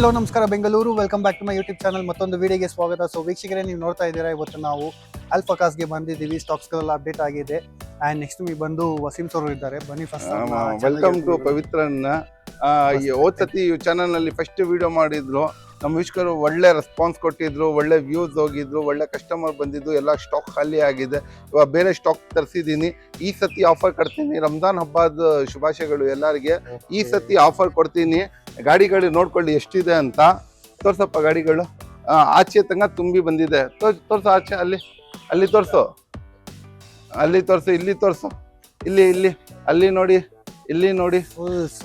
Hello ನಮಸ್ಕಾರ Bengaluru, welcome back to my YouTube channel. ಮತ್ತೊಂದು ವಿಡಿಯೋಗೆ ಸ್ವಾಗತ. ಸೊ ವೀಕ್ಷಕರೇ, ನೀವು ನೋಡ್ತಾ ಇದ್ದೀರಾ, ಇವತ್ತು ನಾವು ಆಲ್ಫಾ ಕಾರ್ಸ್ಗೆ ಬಂದಿದ್ದೀವಿ. ಸ್ಟಾಕ್ಸ್ಗಳೆಲ್ಲ ಅಪ್ಡೇಟ್ ಆಗಿದೆ. ಆ್ಯಂಡ್ ನೆಕ್ಸ್ಟ್ ನಮಗೆ ಬಂದು ವಸೀಂ ಸರ್ ಇದ್ದಾರೆ. ಬನ್ನಿ ಫಸ್ಟ್ ವೆಲ್ಕಮ್ ಟು ಪವಿತ್ರನ್ನ. ಹೋದ್ ಸತಿ ಚಾನಲ್ ನಲ್ಲಿ ಫಸ್ಟ್ ವಿಡಿಯೋ ಮಾಡಿದ್ರು, ನಮ್ಮ ವೀಕ್ಷಕರು ಒಳ್ಳೆ ರೆಸ್ಪಾನ್ಸ್ ಕೊಟ್ಟಿದ್ರು, ಒಳ್ಳೆ ವ್ಯೂಸ್ ಹೋಗಿದ್ರು, ಒಳ್ಳೆ ಕಸ್ಟಮರ್ ಬಂದಿದ್ದು, ಎಲ್ಲ ಸ್ಟಾಕ್ ಖಾಲಿ ಆಗಿದೆ. ಇವಾಗ ಬೇರೆ ಸ್ಟಾಕ್ ತರಿಸಿದ್ದೀನಿ. ಈ ಸತಿ ಆಫರ್ ಕೊಡ್ತೀನಿ. ರಂಜಾನ್ ಹಬ್ಬದ ಶುಭಾಶಯಗಳು ಎಲ್ಲರಿಗೆ. ಈ ಸತಿ ಆಫರ್ ಕೊಡ್ತೀನಿ. ಗಾಡಿಗಳು ನೋಡ್ಕೊಳ್ಳಿ ಎಷ್ಟಿದೆ ಅಂತ. ತೋರ್ಸಪ್ಪ ಗಾಡಿಗಳು. ಆಚೆ ತನಕ ತುಂಬಿ ಬಂದಿದೆ. ತೋರ್ಸು ಆಚೆ, ಅಲ್ಲಿ ತೋರ್ಸು, ಅಲ್ಲಿ ತೋರ್ಸು, ಇಲ್ಲಿ ತೋರ್ಸು, ಇಲ್ಲಿ ಅಲ್ಲಿ ನೋಡಿ, ಇಲ್ಲಿ ನೋಡಿ,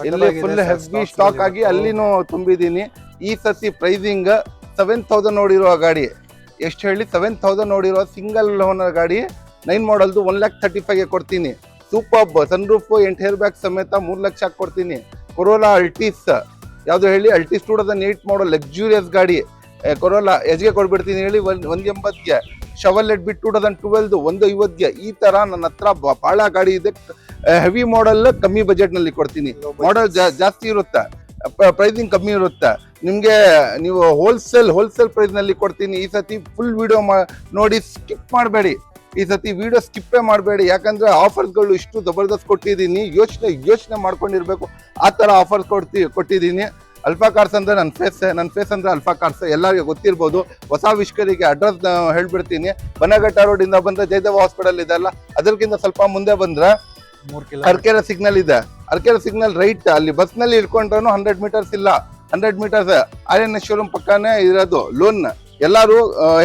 ಇಲ್ಲಿ ಫುಲ್ ಹೆವಿ ಸ್ಟಾಕ್ ಆಗಿ ಅಲ್ಲಿನೂ ತುಂಬಿದೀನಿ. ಈ ಸತಿ ಪ್ರೈಸಿಂಗ್ 7000 ನೋಡಿರೋ ಗಾಡಿ. ಎಷ್ಟು ಹೇಳಿ? 7000 ನೋಡಿರೋ ಸಿಂಗಲ್ ಓನರ್ ಗಾಡಿ 9 ಮಾಡಲ್ದು 1,35,000 ಕೊಡ್ತೀನಿ. Super sunroof 8 hair bag ಸಮೇತ 3 ಲಕ್ಷ ಕೊಡ್ತೀನಿ. ಕೊರೋಲಾ ಅಲ್ಟಿಸ್, ಯಾವ್ದು ಹೇಳಿ? ಅಲ್ಟಿಸ್ 2008 ಮಾಡಲ್ ಲಕ್ಸುರಿಯಸ್ ಗಾಡಿ. ಕೊರೋಲಾ ಎಜ್ಗೆ ಕೊಡ್ಬಿಡ್ತೀನಿ ಹೇಳಿ 180ಗೆ. ಶವಲೆಟ್ ಬಿಟ್ 2012 150ಗೆ. ಈ ತರ ನನ್ನ ಹತ್ರ ಬಹಳ ಗಾಡಿ ಇದೆ. ಹೆವಿ ಮಾಡಲ್ ಕಮ್ಮಿ ಬಜೆಟ್ ನಲ್ಲಿ ಕೊಡ್ತೀನಿ. ಮಾಡಲ್ ಜಾಸ್ತಿ ಇರುತ್ತೆ, ಪ್ರೈಸಿಂಗ್ ಕಮ್ಮಿ ಇರುತ್ತೆ. ನಿಮ್ಗೆ ನೀವು ಹೋಲ್ಸೇಲ್ ಪ್ರೈಸ್ ನಲ್ಲಿ ಕೊಡ್ತೀನಿ. ಈ ಸತಿ ಫುಲ್ ವಿಡಿಯೋ ನೋಡಿ, ಸ್ಕಿಪ್ ಮಾಡಬೇಡಿ. ಈ ಸತಿ ವಿಡಿಯೋ ಸ್ಕಿಪ್ಪೇ ಮಾಡಬೇಡಿ. ಯಾಕಂದ್ರೆ ಆಫರ್ಸ್ಗಳು ಇಷ್ಟು ಜಬರ್ದಸ್ತ್ ಕೊಟ್ಟಿದ್ದೀನಿ. ಯೋಚನೆ ಮಾಡ್ಕೊಂಡಿರ್ಬೇಕು. ಆ ತರ ಆಫರ್ಸ್ ಕೊಟ್ಟಿದ್ದೀನಿ. ಅಲ್ಫಾ ಕಾರ್ಸ್ ಅಂದ್ರೆ ನನ್ನ ಫೇಸ್ ಅಂದ್ರೆ ಅಲ್ಫಾ ಕಾರ್ಸ್ ಎಲ್ಲರಿಗೂ ಗೊತ್ತಿರ್ಬೋದು. ಹೊಸ ವಿಷ್ಕರಿಗೆ ಅಡ್ರೆಸ್ ಹೇಳ್ಬಿಡ್ತೀನಿ. ಬನಘಟ್ಟ ರೋಡ್ ಇಂದ ಬಂದ್ರೆ ಜಯದೇವ ಹಾಸ್ಪಿಟಲ್ ಇದೆ ಅಲ್ಲ, ಅದಕ್ಕಿಂತ ಸ್ವಲ್ಪ ಮುಂದೆ ಬಂದ್ರೆ ಅರ್ಕೆರೆ ಸಿಗ್ನಲ್ ಇದೆ. Arekere signal right. ಅಲ್ಲಿ ಬಸ್ ನಲ್ಲಿ ಇಟ್ಕೊಂಡ್ರು 100 ಮೀಟರ್ಸ್ ಇಲ್ಲ, 100 ಮೀಟರ್ಸ್ RNS ಶೋರೂಮ್ ಪಕ್ಕನೇ ಇರೋದು. ಲೋನ್ ಎಲ್ಲಾರು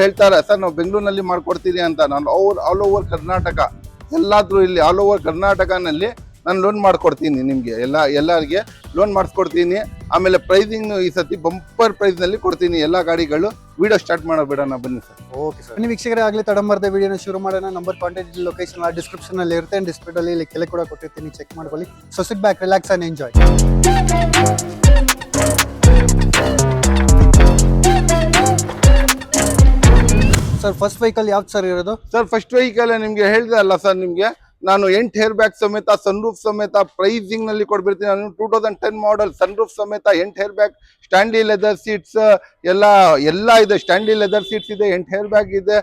ಹೇಳ್ತಾರೆ, ಸರ್ ನಾವು ಬೆಂಗಳೂರಿನಲ್ಲಿ ಮಾಡ್ಕೊಡ್ತೀವಿ ಅಂತ. ನಾನು ಆಲ್ ಓವರ್ ಕರ್ನಾಟಕ, ಎಲ್ಲಾದ್ರೂ ಇಲ್ಲಿ ಆಲ್ ಓವರ್ ಕರ್ನಾಟಕನಲ್ಲಿ ನಾನು ಲೋನ್ ಮಾಡ್ಕೊಡ್ತೀನಿ. ನಿಮ್ಗೆ ಎಲ್ಲರಿಗೆ ಲೋನ್ ಮಾಡಿಸ್ಕೊಡ್ತೀನಿ. ಆಮೇಲೆ ಪ್ರೈಸಿಂಗ್ ಈ ಸತಿ ಬಂಪರ್ ಪ್ರೈಸ್ ನಲ್ಲಿ ಕೊಡ್ತೀನಿ ಎಲ್ಲ ಗಾಡಿಗಳು. ವಿಡಿಯೋ ಸ್ಟಾರ್ಟ್ ಮಾಡೋಬೇಡಣ, ಬನ್ನಿ ಸರ್. Okay sir. ನೀವು ವೀಕ್ಷಕರೇ, ಆಗಲೇ ತಡಂಬರ್ದೆ ವಿಡಿಯೋನ ಶುರು ಮಾಡೋಣ. ನಂಬರ್, ಕಾಂಟ್ಯಾಕ್ಟ್, ಲೊಕೇಶನ್ ಡಿಸ್ಕ್ರಿಪ್ಷನ್ ಅಲ್ಲಿ ಇರುತ್ತೆ. ಡಿಸ್ಪ್ಲೇ ಅಲ್ಲಿ ಕೆಳಗೆ ಕೂಡ ಕೊಟ್ಟಿರ್ತೀನಿ, ಚೆಕ್ ಮಾಡ್ಕೊಳ್ಳಿ. So sit back, relax and enjoy. Sir, first vehicle ಯಾವ್ದು ಸರ್ ಇರೋದು? ಸರ್ ಫಸ್ಟ್ ವೆಹಿಕಲ್ ನಿಮ್ಗೆ ಹೇಳಿದೆ ಅಲ್ಲ ಸರ್, ನಿಮ್ಗೆ ನಾನು 8 ಹೇರ್ ಬ್ಯಾಗ್ ಸಮೇತ ಸನ್ ರೂಫ್ ಸಮೇತ ಪ್ರೈಸಿಂಗ್ ನಲ್ಲಿ ಕೊಡ್ಬಿಡ್ತೀನಿ. ನಾನು 2010 ಮಾಡಲ್ ಸನ್ ರೂಫ್ ಸಮೇತ 8 ಹೇರ್ ಬ್ಯಾಗ್, ಸ್ಟ್ಯಾಂಡಿ ಲೆದರ್ ಸೀಟ್ಸ್ ಎಲ್ಲ ಇದೆ. ಸ್ಟ್ಯಾಂಡಿ ಲೆದರ್ ಸೀಟ್ಸ್ ಇದೆ, 8 ಹೇರ್ ಬ್ಯಾಗ್ ಇದೆ.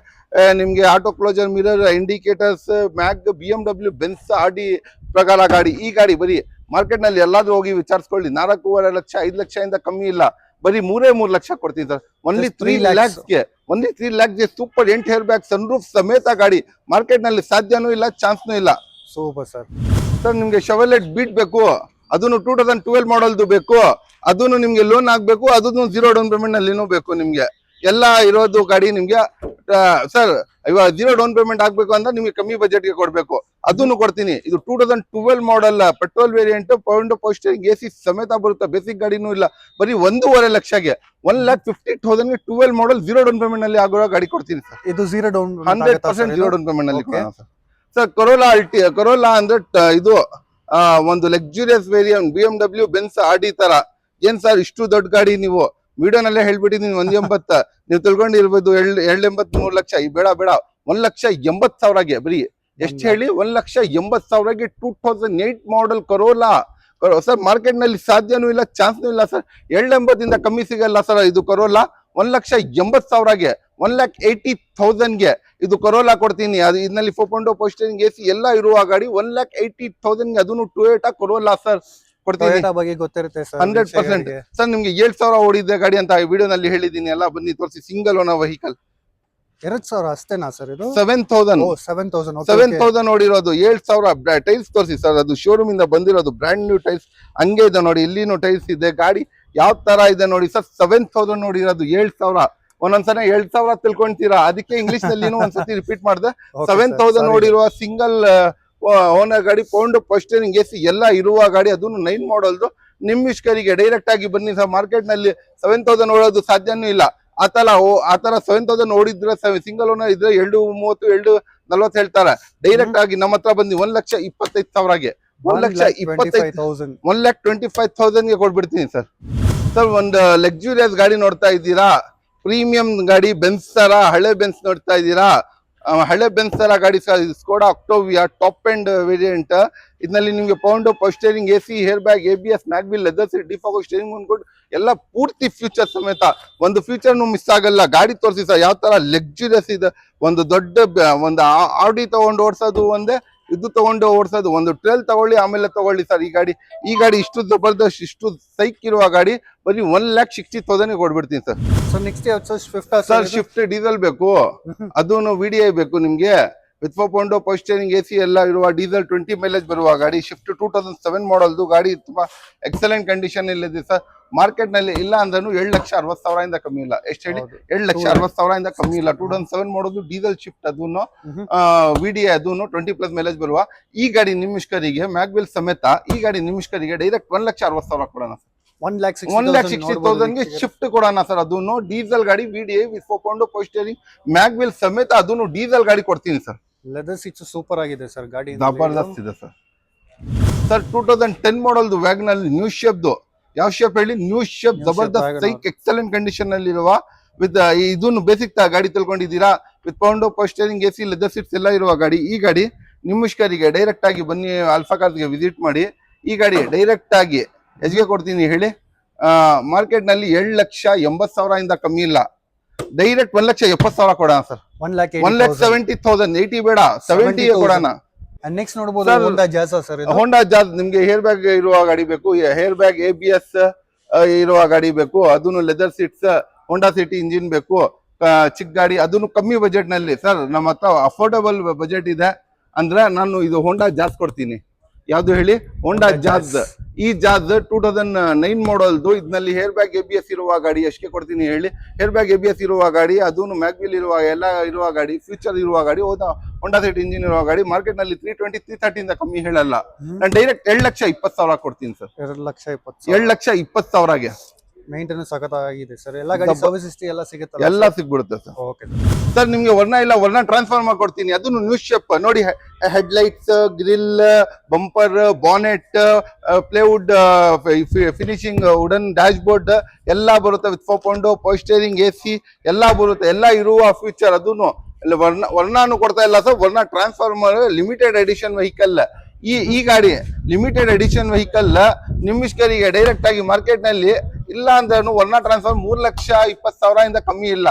ನಿಮ್ಗೆ ಆಟೋ ಕ್ಲೋಜರ್, ಮಿರರ್, ಇಂಡಿಕೇಟರ್ಸ್, ಮ್ಯಾಗ್, BMW, ಬೆನ್ಸ್, ಆಡಿ ಪ್ರಕಾರ ಗಾಡಿ. ಈ ಗಾಡಿ ಬರೀ ಮಾರ್ಕೆಟ್ ನಲ್ಲಿ ಎಲ್ಲಾದ್ರೂ ಹೋಗಿ ವಿಚಾರಿಸ್ಕೊಳ್ಳಿ, 4.5 ಲಕ್ಷ 5 ಲಕ್ಷದಿಂದ ಕಮ್ಮಿ ಇಲ್ಲ. ಬರೀ 3 ಲಕ್ಷ ಕೊಡ್ತೀನಿ ಸರ್. ಓನ್ಲಿ 3 ಲ್ಯಾಕ್ಸ್ಗೆ super 8 hair bag sun roof ಸಮೇತ ಗಾಡಿ. ಮಾರ್ಕೆಟ್ ನಲ್ಲಿ ಸಾಧ್ಯನೂ ಇಲ್ಲ, ಚಾನ್ಸ್ನೂ ಇಲ್ಲ. Super sir. ಸರ್ ನಿಮ್ಗೆ ಶವಲೆಟ್ ಬೀಟ್ ಬೇಕು, ಅದನ್ನು 2012 ಮಾಡಲ್ದು ಬೇಕು, ಅದನ್ನು ನಿಮ್ಗೆ ಲೋನ್ ಆಗ್ಬೇಕು, ಅದನ್ನು 0 ಡೌನ್ ಪೇಮೆಂಟ್ ನಲ್ಲಿನೂ ಬೇಕು. ನಿಮ್ಗೆ ಎಲ್ಲ ಇರೋದು ಗಾಡಿ ನಿಮ್ಗೆ ಸರ್. ಇವಾಗ 0 ಡೌನ್ ಪೇಮೆಂಟ್ ಆಗ್ಬೇಕು ಅಂತ ನಿಮ್ಗೆ ಕಮ್ಮಿ ಬಜೆಟ್ ಗೆ ಕೊಡ್ಬೇಕು, ಅದನ್ನು ಕೊಡ್ತೀನಿ. ಇದು 2012 ಮಾಡಲ್ ಪೆಟ್ರೋಲ್ ವೇರಿಯಂಟ್, ಪೌಂಡ್ ಪೋಸ್ಟರಿಂಗ್, AC ಸಮೇತ ಬರುತ್ತೆ. ಬೇಸಿಕ್ ಗಾಡಿನೂ ಇಲ್ಲ. ಬರೀ 1.5 ಲಕ್ಷಗೆ 1,50,000ಗೆ 12 ಮಾಡಲ್ 0 ಡೌನ್ ಪೇಮೆಂಟ್ ನಲ್ಲಿ ಆಗೋ ಗಾಡಿ ಕೊಡ್ತೀನಿ ಸರ್. ಇದು 0 ಡೌನ್ 100% 0 ಡೌನ್ ಪೇಮೆಂಟ್ ನಲ್ಲಿ ಸರ್. ಕೊರೋಲಾ ಅಂದ್ರೆ ಇದು ಒಂದು ಲಕ್ಸುರಿಯಸ್ ವೇರಿಯಂಟ್, BMW, ಬೆನ್ಸ್, ಆಡಿ ತರ. ಏನ್ ಸರ್ ಇಷ್ಟು ದೊಡ್ಡ ಗಾಡಿ? ನೀವು ವಿಡಿಯೋನಲ್ಲೇ ಹೇಳ್ಬಿಟ್ಟಿದ್ದೀನಿ 180. ನೀವು ತಿಳ್ಕೊಂಡಿರ್ಬೋದು 2.83 ಲಕ್ಷ. ಬೇಡ 1,80,000ಗೆ ಬರೀ. ಎಷ್ಟು ಹೇಳಿ? 1,80,000ಗೆ 2008 ಮಾಡಲ್ ಕೊರೋಲಾ ಸರ್. ಮಾರ್ಕೆಟ್ ನಲ್ಲಿ ಸಾಧ್ಯನೂ ಇಲ್ಲ, ಚಾನ್ಸ್ನೂ ಇಲ್ಲ ಸರ್. 2.80 ಕಮ್ಮಿ ಸಿಗಲ್ಲ ಸರ್. ಇದು ಕೊರೋಲಾ 1,80,000ಗೆ 1,80,000ಗೆ ಇದು ಕೊರೋಲಾ ಕೊಡ್ತೀನಿ. ಅದು ಇದರಲ್ಲಿ 4.0 ಪೋಸ್ಟರಿಂಗ್, AC ಎಲ್ಲ ಇರುವ ಗಾಡಿ 1,80,000ಗೆ. ಅದನ್ನು ಟೊಯೋಟಾ ಕೊರೋಲಾ ಸರ್ ಕೊಡ್ತೀನಿ. 100% ಸರ್. ನಿಮ್ಗೆ 7,000 ಓಡಿದೆ ಗಾಡಿ ಅಂತ ವಿಡಿಯೋನಲ್ಲಿ ಹೇಳಿದೀನಿ ಎಲ್ಲ. ಬನ್ನಿ ತೋರಿಸಿ. ಸಿಂಗಲ್ ಓನರ್ ವೆಹಿಕಲ್ 2,000 ಅಷ್ಟೇನಾ ಸರ್? ಇದು 7,000 ನೋಡಿರೋದು. 7,000 ಟೈಲ್ಸ್ ತೋರಿಸಿ ಸರ್. ಅದು ಶೋರೂಮ್ ಇಂದ ಬಂದಿರೋದು, ಬ್ರ್ಯಾಂಡ್ ನ್ಯೂ ಟೈಲ್ಸ್ ಹಂಗೆ ಇದೆ ನೋಡಿ. ಇಲ್ಲಿನೂ ಟೈಲ್ಸ್ ಇದೆ. ಗಾಡಿ ಯಾವ ತರ ಇದೆ ನೋಡಿ ಸರ್. 7,000 ನೋಡಿರೋದು. 7,000 ಒಂದೊಂದ್ಸಲ 2,000 ತಿಳ್ಕೊಂತೀರಾ, ಅದಕ್ಕೆ ಇಂಗ್ಲಿಷ್ ನಲ್ಲಿ ಒಂದ್ಸತಿ ರಿಪೀಟ್ ಮಾಡಿದೆ. 7,000 ನೋಡಿರುವ ಸಿಂಗಲ್ ಓನರ್ ಗಾಡಿ, ಪೌಂಡ್ ಪೋಸ್ಟರಿಂಗ್, AC ಎಲ್ಲ ಇರುವ ಗಾಡಿ. ಅದನ್ನು 9 ಮಾಡಲ್ದು. ನಿಮ್ ಇಷ್ಕರಿಗೆ ಡೈರೆಕ್ಟ್ ಆಗಿ ಬನ್ನಿ ಸರ್. ಮಾರ್ಕೆಟ್ ನಲ್ಲಿ 7,000 ನೋಡೋದು ಸಾಧ್ಯನೂ ಇಲ್ಲ. ಆತರ 7,000 ನೋಡಿದ್ರೆ ಸಿಂಗಲ್ ಓನರ್ ಇದ್ರೆ 2.30 2.40 ಹೇಳ್ತಾರೆ. ಡೈರೆಕ್ಟ್ ಆಗಿ ನಮ್ಮ ಹತ್ರ ಬಂದು 1,25,000ಗೆ 1,25,000ಗೆ ಕೊಡ್ಬಿಡ್ತೀನಿ ಸರ್. ಸರ್ ಒಂದು ಲಕ್ಸುರಿಯಸ್ ಗಾಡಿ ನೋಡ್ತಾ ಇದ್ದೀರಾ, ಪ್ರೀಮಿಯಂ ಗಾಡಿ. ಬೆನ್ಸ್ ತರ ಹಳೆ ಬೆನ್ಸ್ ನೋಡ್ತಾ ಇದ್ದೀರಾ. ಹಳೆ ಬೆನ್ಸ್ ತರ ಗಾಡಿ sir. Skoda Octavia top end variant. ಇದರಲ್ಲಿ ನಿಮಗೆ ಪೌಂಡ್ steering, AC, air bag, ABS, mag wheel, leather seat, defogger, steering ಮುಂದ್ಕೊಂಡು ಎಲ್ಲ ಪೂರ್ತಿ ಫ್ಯೂಚರ್ ಸಮೇತ, ಒಂದು ಫ್ಯೂಚರ್ನು ಮಿಸ್ ಆಗಲ್ಲ. ಗಾಡಿ ತೋರಿಸಿ ಸರ್ ಯಾವ ತರ ಲಕ್ಸುರಿಯಸ್ ಇದೆ. ಒಂದು ದೊಡ್ಡ ಒಂದು ಆಡಿ ತಗೊಂಡು ಓಡಿಸೋದು ಒಂದೇ, ಇದು ತಗೊಂಡು ಓಡಿಸೋದು ಒಂದು ಟ್ರೇಲ್ ತಗೊಳ್ಳಿ ಆಮೇಲೆ ತಗೊಳ್ಳಿ ಸರ್. ಈ ಗಾಡಿ ಇಷ್ಟು ಜಬರ್ದಸ್ತ್, ಇಷ್ಟು ಸೈಕ್ ಇರುವ ಗಾಡಿ ಬರೀ 1,60,000 ಕೊಡ್ಬಿಡ್ತೀನಿ ಸರ್. ಸೊ ನೆಕ್ಸ್ಟ್ ಯಾವ್ದು sir? Swift sir shift diesel ಬೇಕು, ಅದೂನು VDI ಬೇಕು ನಿಮ್ಗೆ ವಿತ್ 4.0 ಪವರ್ ಸ್ಟೇರಿಂಗ್ AC ಎಲ್ಲ ಇರುವ ಡೀಸೆಲ್ 20 ಮೈಲೇಜ್ ಬರುವ ಗಾಡಿ. ಶಿಫ್ಟ್ 2007 ಮಾಡಲ್ದು ಗಾಡಿ, ತುಂಬಾ ಎಕ್ಸಲೆಂಟ್ ಕಂಡೀಷನ್ ಇದೆ ಸರ್. ಮಾರ್ಕೆಟ್ ನಲ್ಲಿ ಇಲ್ಲ ಅಂದ್ರೂ 7,60,000 ಕಮ್ಮಿ ಇಲ್ಲ. ಎಷ್ಟು ಹೇಳಿ? 7,60,000 ಕಮ್ಮಿ ಇಲ್ಲ. 2007 ಮಾಡೋದು ಡೀಸೆಲ್ ಶಿಫ್ಟ್, ಅದನ್ನು VDI, ಅದನ್ನು 20+ ಮೈಲೇಜ್ ಬರುವ ಈ ಗಾಡಿ ನಿಮಿಷ್ಕರಿಗೆ ಮ್ಯಾಗ್ವಿಲ್ ಸಮೇತ ಈ ಗಾಡಿ ನಿಮಿಷ್ಕರಿಗೆ ಡೈರೆಕ್ಟ್ 1,60,000 ಕೊಡೋಣ. 1,60,000 ಶಿಫ್ಟ್ ಕೊಡೋಣ ಸರ್. ಅದನ್ನು ಡೀಸೆಲ್ ಗಾಡಿ VDI with 4.0 power steering mag wheel ಸಮೇತ, ಅದನ್ನು ಡೀಸೆಲ್ ಗಾಡಿ ಕೊಡ್ತೀನಿ ಸರ್. ಲೆದರ್ ಸೀಟ್ಸ್ ಸೂಪರ್ ಆಗಿದೆ ಸರ್ ಗಾಡಿ, ಜಬರ್ದಸ್ತ್ ಇದೆ ಸರ್. ಸರ್ 2010 ಮಾಡಲ್ದು ವ್ಯಾಗನಲ್ಲಿ ನ್ಯೂ ಶೇಪ್ದು, ಯಾವ ಶೇಪ್ ಹೇಳಿ? ನ್ಯೂ ಶೇಪ್, ಜಬರ್ದಸ್ತ್ ಸೈಕ್ ಎಕ್ಸಲೆಂಟ್ ಕಂಡೀಷನ್ ಅಲ್ಲಿ ಇರುವ ವಿತ್ ಇದನ್ನು ಬೇಸಿಕ್ ಗಾಡಿ ತಿಳ್ಕೊಂಡಿದ್ದೀರಾ. With 4.0 power steering AC leather seats ಎಲ್ಲ ಇರುವ ಗಾಡಿ. ಈ ಗಾಡಿ ನಿಮಿಷ್ಕರಿಗೆ ಡೈರೆಕ್ಟ್ ಆಗಿ ಬನ್ನಿ, ಆಲ್ಫಾ ಕಾರ್ಸ್ಗೆ ವಿಸಿಟ್ ಮಾಡಿ. ಈ ಗಾಡಿ ಡೈರೆಕ್ಟ್ ಆಗಿ ಎಷ್ಟಿಗೆ ಕೊಡ್ತೀನಿ ಹೇಳಿ? ಮಾರ್ಕೆಟ್ ನಲ್ಲಿ 7,80,000 ಕಮ್ಮಿ ಇಲ್ಲ. ಡೈರೆಕ್ಟ್ 1,70,000 ಕೊಡೋಣ ಸರ್. 1,70,000, 80 ಬೇಡ, 70 ಕೊಡೋಣ. ನೆಕ್ಸ್ಟ್ ನೋಡಬಹುದು ಹೋಂಡಾ ಜಾಜ್ ಸರ್. ಹೋಂಡಾ ಜಾಜ್ ನಿಮ್ಗೆ ಹೇರ್ ಬ್ಯಾಗ್ ಇರುವ ಗಾಡಿ ಬೇಕು, ಹೇರ್ ಬ್ಯಾಗ್ ABS ಇರುವ ಗಾಡಿ ಬೇಕು, ಅದನ್ನು ಲೆದರ್ ಸೀಟ್ಸ್, ಹೋಂಡಾ ಸಿಟಿ ಇಂಜಿನ್ ಬೇಕು, ಚಿಕ್ಕ ಗಾಡಿ, ಅದನ್ನು ಕಮ್ಮಿ ಬಜೆಟ್ ನಲ್ಲಿ ಸರ್. ನಮ್ಮ ಹತ್ರ ಅಫೋರ್ಡಬಲ್ ಬಜೆಟ್ ಇದೆ ಅಂದ್ರೆ ನಾನು ಇದು ಹೋಂಡಾ ಜಾಜ್ ಕೊಡ್ತೀನಿ. ಯಾವ್ದು ಹೇಳಿ? ಹೋಂಡಾ ಜಾಜ್. ಈ ಜಾಜ್ 2009 ಮಾಡಲ್ದು, ಇದರಲ್ಲಿ ಹೇರ್ ಬ್ಯಾಗ್ ABS ಇರುವ ಗಾಡಿ. ಎಷ್ಟಿಗೆ ಕೊಡ್ತೀನಿ ಹೇಳಿ? ಹೇರ್ ಬ್ಯಾಗ್ ABS ಇರುವ ಗಾಡಿ, ಅದನ್ನು ಮ್ಯಾಗ್ವಿಲ್ ಇರುವ ಎಲ್ಲ ಇರುವ ಗಾಡಿ, ಫ್ಯೂಚರ್ ಇರುವ ಗಾಡಿ, ಹೋಂಡಾ ಸಿಟಿ ಇಂಜಿನ್ ಇರುವ ಗಾಡಿ. ಮಾರ್ಕೆಟ್ ನಲ್ಲಿ 320, 330 ಕಮ್ಮಿ ಹೇಳಲ್ಲ. ನಾನು ಡೈರೆಕ್ಟ್ 7,20,000 ಕೊಡ್ತೀನಿ ಸರ್. 7,20,000ಗೆ ಮೇಂಟೆನೆನ್ಸ್ ಸಖತ್ತಾಗಿದೆ ಸರ್. ಎಲ್ಲ ಗಾಡಿ ಸರ್ವಿಸ್ ಹಿಸ್ಟ್ರಿ ಎಲ್ಲ ಸಿಗುತ್ತೆ, ಎಲ್ಲ ಸಿಗ್ಬಿಡುತ್ತೆ ಸರ್. ಓಕೆ ಸರ್ ನಿಮ್ಗೆ ವರ್ಣ ಟ್ರಾನ್ಸ್ಫಾರ್ಮ್ ಮಾಡ್ಕೊಡ್ತೀನಿ. ಅದನ್ನು ನ್ಯೂ ಶೇಪ್ ನೋಡಿ, head lights, grill, bumper, bonnet, plywood finishing, wooden dash board ಎಲ್ಲ ಬರುತ್ತೆ. ವಿತ್ 4.0 ಪವರ್ ಸ್ಟೇರಿಂಗ್ AC ಎಲ್ಲ ಬರುತ್ತೆ, ಎಲ್ಲ ಇರುವ ಫ್ಯೂಚರ್. ಅದನ್ನು ವರ್ಣಾನು ಕೊಡ್ತಾ ಇಲ್ಲ ಸರ್. ವರ್ಣ ಟ್ರಾನ್ಸ್ಫಾರ್ಮರ್ ಲಿಮಿಟೆಡ್ ಎಡಿಷನ್ ವೆಹಿಕಲ್. ಈ ಗಾಡಿ ಲಿಮಿಟೆಡ್ ಎಡಿಷನ್ ವೆಹಿಕಲ್ ನಿಮಿಷ್ಕರಿಗೆ ಡೈರೆಕ್ಟ್ ಆಗಿ ಮಾರ್ಕೆಟ್ ನಲ್ಲಿ ಇಲ್ಲ ಅಂದ್ರೆ ವರ್ಣ ಟ್ರಾನ್ಸ್ಫಾರ್ಮರ್ 3,20,000 ಕಮ್ಮಿ ಇಲ್ಲ.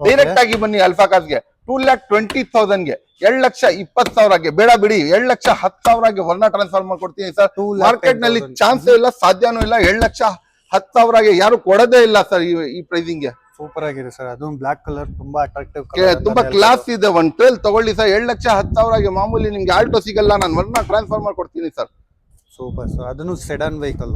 ಡೈರೆಕ್ಟ್ ಆಗಿ ಬನ್ನಿ ಆಲ್ಫಾ ಕಾರ್ಸ್ಗೆ 2,20,000ಗೆ, 7,20,000ಗೆ ಬೇಡ ಬಿಡಿ, 7,10,000ಗೆ ವರ್ಣ ಟ್ರಾನ್ಸ್ಫಾರ್ಮರ್ ಕೊಡ್ತೀನಿ ಸರ್. ಮಾರ್ಕೆಟ್ ನಲ್ಲಿ ಚಾನ್ಸ್ ಇಲ್ಲ, ಸಾಧ್ಯನೂ ಇಲ್ಲ. 7,10,000ಗೆ ಯಾರು ಕೊಡೋದೇ ಇಲ್ಲ ಸರ್ ಈ ಪ್ರೈಸಿಂಗ್ ಗೆ. ಸೂಪರ್ ಆಗಿದೆ ಸರ್. ಅದು ಬ್ಲಾಕ್ ಕಲರ್ ತುಂಬಾ ಅಟ್ರಾಕ್ಟಿವ್, ತುಂಬಾ ಕ್ಲಾಸ್ ಇದೆ. ಒಂದು ಟ್ರೇಲ್ ತಗೊಳ್ಳಿ ಸರ್. 7,10,000ಗೆ ಮಾಮೂಲಿ ನಿಮ್ಗೆ ಆಲ್ಟೋ ಸಿಗಲ್ಲ, ನಾನು ವರ್ಣ ಟ್ರಾನ್ಸ್ಫಾರ್ಮರ್ ಕೊಡ್ತೀನಿ ಸರ್. Super sir. ಅದನ್ನು sedan vehicle.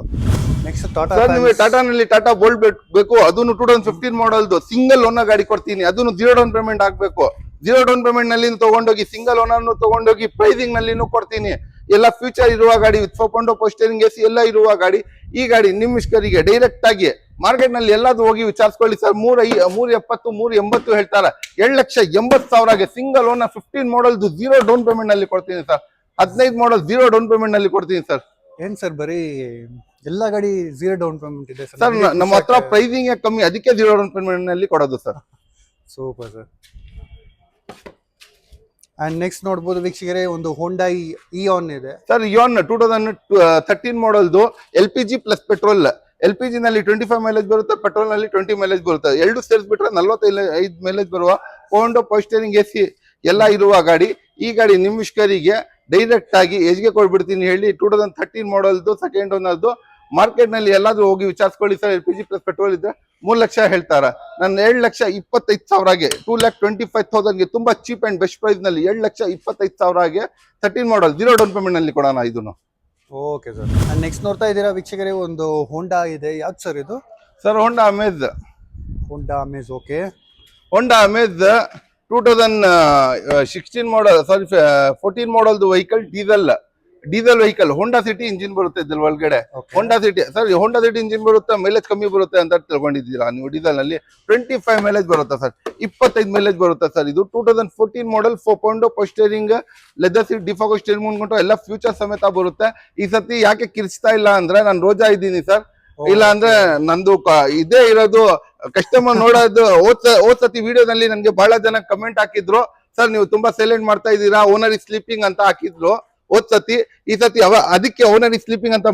Next Tata sir ನಿಮಗೆ ಟಾಟಾನಲ್ಲಿ ಟಾಟಾ ಬೋಲ್ಟ್ ಬೇಕು, ಅದನ್ನು 2015 ಮಾಡಲ್ದು ಸಿಂಗಲ್ ಓನರ್ ಗಾಡಿ ಕೊಡ್ತೀನಿ. ಅದನ್ನು 0 ಡೌನ್ ಪೇಮೆಂಟ್ ಆಗ್ಬೇಕು. 0 ಡೌನ್ ಪೇಮೆಂಟ್ ನಲ್ಲಿ ತಗೊಂಡೋಗಿ ಸಿಂಗಲ್ ಓನರ್ ತಗೊಂಡೋಗಿ ಪ್ರೈಸಿಂಗ್ ನಲ್ಲಿ ಕೊಡ್ತೀನಿ. ಎಲ್ಲ ಫ್ಯೂಚರ್ ಇರುವ ಗಾಡಿ, ವಿತ್ 4.0 ಪವರ್ ಸ್ಟೇರಿಂಗ್ AC ಎಲ್ಲ ಇರುವ ಗಾಡಿ. ಈ ಗಾಡಿ ನಿಮಿಷ್ಕರಿಗೆ ಡೈರೆಕ್ಟ್ ಆಗಿ ಮಾರ್ಕೆಟ್ ನಲ್ಲಿ ಎಲ್ಲಾದ್ರೂ ಹೋಗಿ ವಿಚಾರಿಸ್ಕೊಳ್ಳಿ ಸರ್. 370, 380 ಹೇಳ್ತಾರೆ. 7,80,000ಗೆ ಸಿಂಗಲ್ ಓನರ್ 15 ಮಾಡಲ್ದು 0 ಡೌನ್ ಪೇಮೆಂಟ್ ನಲ್ಲಿ ಕೊಡ್ತೀನಿ ಸರ್. 15 ಮಾಡಲ್ 0 ಡೌನ್ ಪೇಮೆಂಟ್ ನಲ್ಲಿ ಕೊಡ್ತೀನಿ ಸರ್. ಏನ್ ಸರ್ ಬರೀ ಎಲ್ಲ ಗಾಡಿ 0 ಡೌನ್ ಪೇಮೆಂಟ್ ಇದೆ ಸರ್? ನಮ್ಮ ಹತ್ರ ಪ್ರೈಸಿಂಗ್ ಕಮ್ಮಿ, ಅದಕ್ಕೆ 0 ಡೌನ್ ಪೇಮೆಂಟ್ ನಲ್ಲಿ ಕೊಡೋದು sir. Super sir. And next ನೋಡಬಹುದು ವೀಕ್ಷಕರೇ, ಒಂದು ಹೋಂಡಾ ಇಯಾನ್ ಇದೆ sir. Ian 2013 ಮಾಡಲ್ದು LPG plus petrol. LPG ನಲ್ಲಿ 25 ಮೈಲೇಜ್ ಬರುತ್ತೆ, ಪೆಟ್ರೋಲ್ ನಲ್ಲಿ 20 ಮೈಲೇಜ್ ಬರುತ್ತೆ. ಎರಡು ಸೇರಿಸ್ಬಿಟ್ರೆ 45 ಮೈಲೇಜ್ ಬರುವ 4.0 ಪವರ್ ಸ್ಟೇರಿಂಗ್ AC ಎಲ್ಲ ಇರುವ ಗಾಡಿ. ಈ ಗಾಡಿ ನಿಮಿಷ್ಕರಿಗೆ ಡೈರೆಕ್ಟ್ ಆಗಿ ಎಜ್ಗೆ ಕೊಡ್ಬಿಡ್ತೀನಿ ಹೇಳಿ. 2013 ಮಾಡಲ್ದು ಸೆಕೆಂಡ್ ಓನರ್ದು. ಮಾರ್ಕೆಟ್ ನಲ್ಲಿ ಎಲ್ಲಾದ್ರೂ ಹೋಗಿ ವಿಚಾರಿಸ್ಕೊಳ್ಳಿ ಸರ್. LPG ಪ್ಲಸ್ ಪೆಟ್ರೋಲ್ ಇದ್ರೆ 3 ಲಕ್ಷ ಹೇಳ್ತಾರ. ನಾನು 7,25,000ಗೆ 2,25,000ಗೆ ತುಂಬಾ ಚೀಪ್ ಅಂಡ್ ಬೆಸ್ಟ್ ಪ್ರೈಸ್ ನಲ್ಲಿ 7,25,000ಗೆ 13 ಮಾಡಲ್ 0 ಡೌನ್ ಪೇಮೆಂಟ್ ನಲ್ಲಿ ಕೊಡೋಣ ಇದನ್ನು. Okay sir. ನೆಕ್ಸ್ಟ್ ನೋಡ್ತಾ ಇದ್ದೀರಾ ವೀಕ್ಷಕರೇ, ಒಂದು ಹೋಂಡಾ ಇದೆ. ಯಾವ್ದು ಸರ್ ಇದು? Sir Honda Amaze. Honda Amaze. Okay. Honda Amaze 2016 model, sorry 14 ಮಾಡಲ್ದು vehicle, diesel vehicle. Honda City engine ಬರುತ್ತೆ ಇದ್ರ ಒಳಗಡೆ. Honda City sir, Honda City engine ಬರುತ್ತೆ, ಮೈಲೇಜ್ ಕಮ್ಮಿ ಬರುತ್ತೆ ಅಂತ ತಿಳ್ಕೊಂಡಿದ್ದೀರಾ ನೀವು? ಡೀಸೆಲ್ ನಲ್ಲಿ 25 ಮೈಲೇಜ್ ಬರುತ್ತೆ ಸರ್, 25 ಮೈಲೇಜ್ ಬರುತ್ತೆ ಸರ್. ಇದು 2014 model, 4.0 power steering, leather seat, defogger steering ಮುಂದ್ಕೊಂಡು ಎಲ್ಲ ಫ್ಯೂಚರ್ ಸಮೇತ ಬರುತ್ತೆ. ಈ ಸತಿ ಯಾಕೆ ಕಿರ್ಚ್ತಾ ಇಲ್ಲ ಅಂದ್ರೆ ನಾನು ರೋಜಾ ಇದ್ದೀನಿ ಸರ್. ಇಲ್ಲ ಅಂದ್ರೆ ನಂದು ಇದೇ ಇರೋದು ಕಸ್ಟಮರ್ ನೋಡೋದು. ಹೋದ್ ಸತಿ ವಿಡಿಯೋದಲ್ಲಿ ನನ್ಗೆ ಬಹಳ ಜನ ಕಮೆಂಟ್ ಹಾಕಿದ್ರು, ಸರ್ ನೀವು ತುಂಬಾ ಸೈಲೆಂಟ್ ಮಾಡ್ತಾ ಇದ್ದೀರಾ, ಓನರ್ ಇಸ್ ಸ್ಲೀಪಿಂಗ್ ಅಂತ ಹಾಕಿದ್ರು. ಹೋದ್ ಸತಿ. ಈ ಸತಿ ಅದಕ್ಕೆ ಓನರ್ ಸ್ಲೀಪಿಂಗ್ ಅಂತ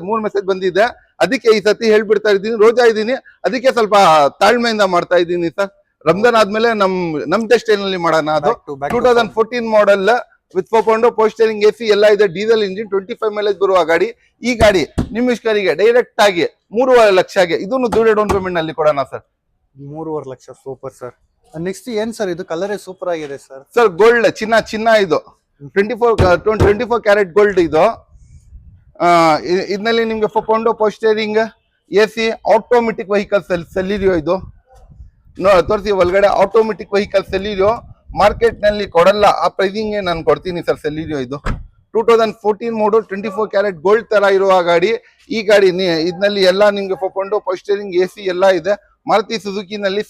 ಮೂರ್ ಮೆಸೇಜ್ ಬಂದಿದೆ. ಅದಕ್ಕೆ ಈ ಸತಿ ಹೇಳ್ಬಿಡ್ತಾ ಇದ್ದೀನಿ, ರೋಜಾ ಇದ್ದೀನಿ, ಅದಕ್ಕೆ ಸ್ವಲ್ಪ ತಾಳ್ಮೆಯಿಂದ ಮಾಡ್ತಾ ಇದ್ದೀನಿ ಸರ್. ರಂಜಾನ್ ಆದ್ಮೇಲೆ ನಮ್ದೇ ಸ್ಟೈಲ್ ನಲ್ಲಿ ಮಾಡೋಣ. ಅದು 2014 ಮಾಡೆಲ್ ವಿತ್ 4.0 ಪೋಸ್ಟರಿಂಗ್ AC ಎಲ್ಲ ಇದೆ, ಡೀಸೆಲ್ ಇಂಜಿನ್, 25 ಮೈಲೇಜ್ ಬರುವ ಗಾಡಿ. ಈ ಗಾಡಿ ನಿಮ್ಮ ಇಷ್ಟರಿಗೆ ಡೈರೆಕ್ಟ್ ಆಗಿ 3.5 ಲಕ್ಷಗೆ ಇದನ್ನು ದೂರ ಡೌನ್ ಪೇಮೆಂಟ್ ನಲ್ಲಿ ಕೊಡೋಣ sir. 3.5 lakh, super sir. Next ಏನ್ ಸರ್ ಇದು? ಕಲರ್ ಸೂಪರ್ ಆಗಿದೆ ಸರ್. ಸರ್ ಗೋಲ್ಡ್ ಚಿನ್ನ ಇದು 24 ಕ್ಯಾರೆಟ್ ಗೋಲ್ಡ್ ಇದು. ಇದರಲ್ಲಿ ನಿಮ್ಗೆ 4.0 ಪೋಸ್ಟರಿಂಗ್ AC ಆಟೋಮೆಟಿಕ್ ವೆಹಿಕಲ್ ಸೆಲ್ಲಿರಿಯೋ ಇದು ತೋರಿಸಿ ಒಳಗಡೆ. ಆಟೋಮೆಟಿಕ್ ವೆಹಿಕಲ್ ಸೆಲ್ಲಿರಿಯೋ ಮಾರ್ಕೆಟ್ ನಲ್ಲಿ ಕೊಡಲ್ಲ, ಆ ಪ್ರೈಸಿಂಗ್ ನಾನು ಕೊಡ್ತೀನಿ ಸರ್. ಸೆಲ್ಲಿರಿಯೋ ಇದು 2014 ಮೋಡು 24 ಕ್ಯಾರೆಟ್ ಗೋಲ್ಡ್ ತರ ಇರುವ ಗಾಡಿ. ಈ ಗಾಡಿ ಇದರಲ್ಲಿ ಎಲ್ಲ ನಿಮ್ಗೆ 4.0 ಪೋಸ್ಟರಿಂಗ್ AC ಎಲ್ಲ ಇದೆ. ಮಾರುತಿ ಸುಜುಕಿನಲ್ಲಿ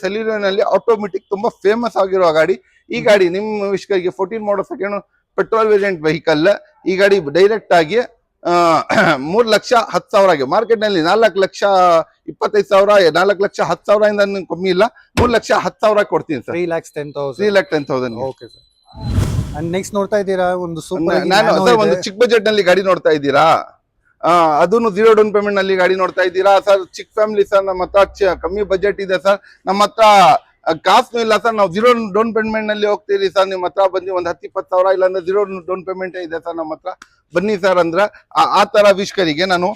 ಸೆಲಿರಿಯೋನಲ್ಲಿ ಆಟೋಮೆಟಿಕ್ ತುಂಬಾ ಫೇಮಸ್ ಆಗಿರುವ ಗಾಡಿ. ಈ ಗಾಡಿ ನಿಮ್ಮ ವಿಷ್ಕರಿಗೆ 14 model second petrol variant vehicle. ಈ ಗಾಡಿ ಡೈರೆಕ್ಟ್ ಆಗಿ 3,10,000ಗೆ ಮಾರ್ಕೆಟ್ ನಲ್ಲಿ 4,25,000, 4,10,000 ಇಂದ ಕಮ್ಮಿ ಇಲ್ಲ, 3,10,000 ಕೊಡ್ತೀನಿ sir. 3,10,000. Okay sir. And next ನೋಡ್ತಾ ಇದ್ದೀರಾ ಒಂದು ಸೂಪರ್. ನಾನು ಒಂದು ಚಿಕ್ಕ ಬಜೆಟ್ ನಲ್ಲಿ ಗಾಡಿ ನೋಡ್ತಾ ಇದ್ದೀರಾ, ಅದನ್ನು 0 ಡೌನ್ ಪೇಮೆಂಟ್ ನಲ್ಲಿ ಗಾಡಿ ನೋಡ್ತಾ ಇದ್ದೀರಾ ಸರ್. ಚಿಕ್ಕ ಫ್ಯಾಮಿಲಿ ಸರ್, ನಮ್ಮ ಹತ್ರ ಕಮ್ಮಿ ಬಜೆಟ್ ಇದೆ ಸರ್. ನಮ್ಮ ಹತ್ರ ಕಾಸು ಇಲ್ಲ ಸರ್, ನಾವು 0 ಡೌನ್ ಪೇಮೆಂಟ್ ನಲ್ಲಿ ಹೋಗ್ತೀರಿ ಸರ್. ನಿಮ್ಮ ಹತ್ರ ಬಂದು ಒಂದು 10-20,000 ಇಲ್ಲ ಅಂದ್ರೆ 0 ಡೌನ್ ಪೇಮೆಂಟ್ ಇದೆ ಸರ್ ನಮ್ಮ ಹತ್ರ. ಬನ್ನಿ ಸರ್ ಅಂದ್ರೆ ಆ ತರ ವಿಷ್ಕರಿಗೆ ನಾನು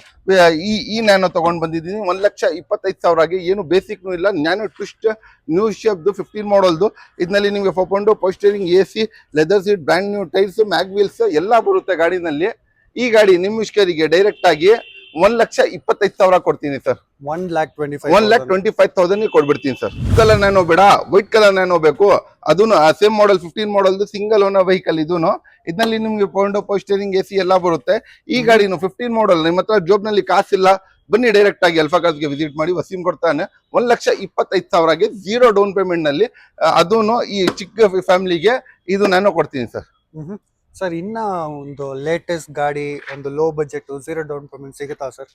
ಈ ನ್ಯಾನೋ ತಗೊಂಡ್ ಬಂದಿದ್ದೀನಿ 1,25,000ಗೆ. ಏನು ಬೇಸಿಕ್ನು ಇಲ್ಲ, ನ್ಯಾನೋ ಟ್ವಿಸ್ಟ್ ನ್ಯೂ ಶೇಪ್ದು 15 ಮಾಡಲ್ದು. ಇದರಲ್ಲಿ ನಿಮಗೆ 4.0 power steering AC, leather seat, brand new tyres, mag wheels ಎಲ್ಲ ಬರುತ್ತೆ ಗಾಡಿನಲ್ಲಿ. ಈ ಗಾಡಿ ನಿಮ್ಮ ವಿಷ್ಕರಿಗೆ ಡೈರೆಕ್ಟ್ ಆಗಿ 1,25,000 ಕೊಡ್ತೀನಿ ಸರ್. 1,25,000 ಕೊಡ್ಬಿಡ್ತೀನಿ ಸರ್. ಕಲರ್ ನ್ಯಾನೋ ಬೇಡ, ವೈಟ್ ಕಲರ್ ನ್ಯಾನೋ ಬೇಕು. ಅದನ್ನು ಸೇಮ್ ಮಾಡಲ್ 15 ಮಾಡಲ್ದು ಸಿಂಗಲ್ ಓನರ್ ವೆಹಿಕಲ್ ಇದೂನು. ಇದರಲ್ಲಿ ನಿಮ್ಗೆ 4.0 ಪೋಸ್ಟರಿಂಗ್ AC ಎಲ್ಲ ಬರುತ್ತೆ. ಈ ಗಾಡಿನು 15 ಮಾಡಲ್. ನಿಮ್ಮ ಹತ್ರ ಜಾಬ್ನಲ್ಲಿ ಕಾಸಿಲ್ಲ, ಬನ್ನಿ ಡೈರೆಕ್ಟ್ ಆಗಿ ಅಲ್ಫಾ ಕಾರ್ಸ್ಗೆ ವಿಸಿಟ್ ಮಾಡಿ. ವಸೀಂ ಕೊಡ್ತಾನೆ 1,25,000ಗೆ 0 ಡೌನ್ ಪೇಮೆಂಟ್ ನಲ್ಲಿ. ಅದೂನು ಈ ಚಿಕ್ಕ ಫ್ಯಾಮಿಲಿಗೆ ಇದು ನ್ಯಾನೋ ಕೊಡ್ತೀನಿ ಸರ್. ಸರ್ ಇನ್ನ ಒಂದು ಲೇಟೆಸ್ಟ್ ಗಾಡಿ, ಒಂದು ಲೋ ಬಜೆಟ್ 0 ಡೌನ್ ಪೇಮೆಂಟ್ ಸಿಗುತ್ತಾ ಸರ್?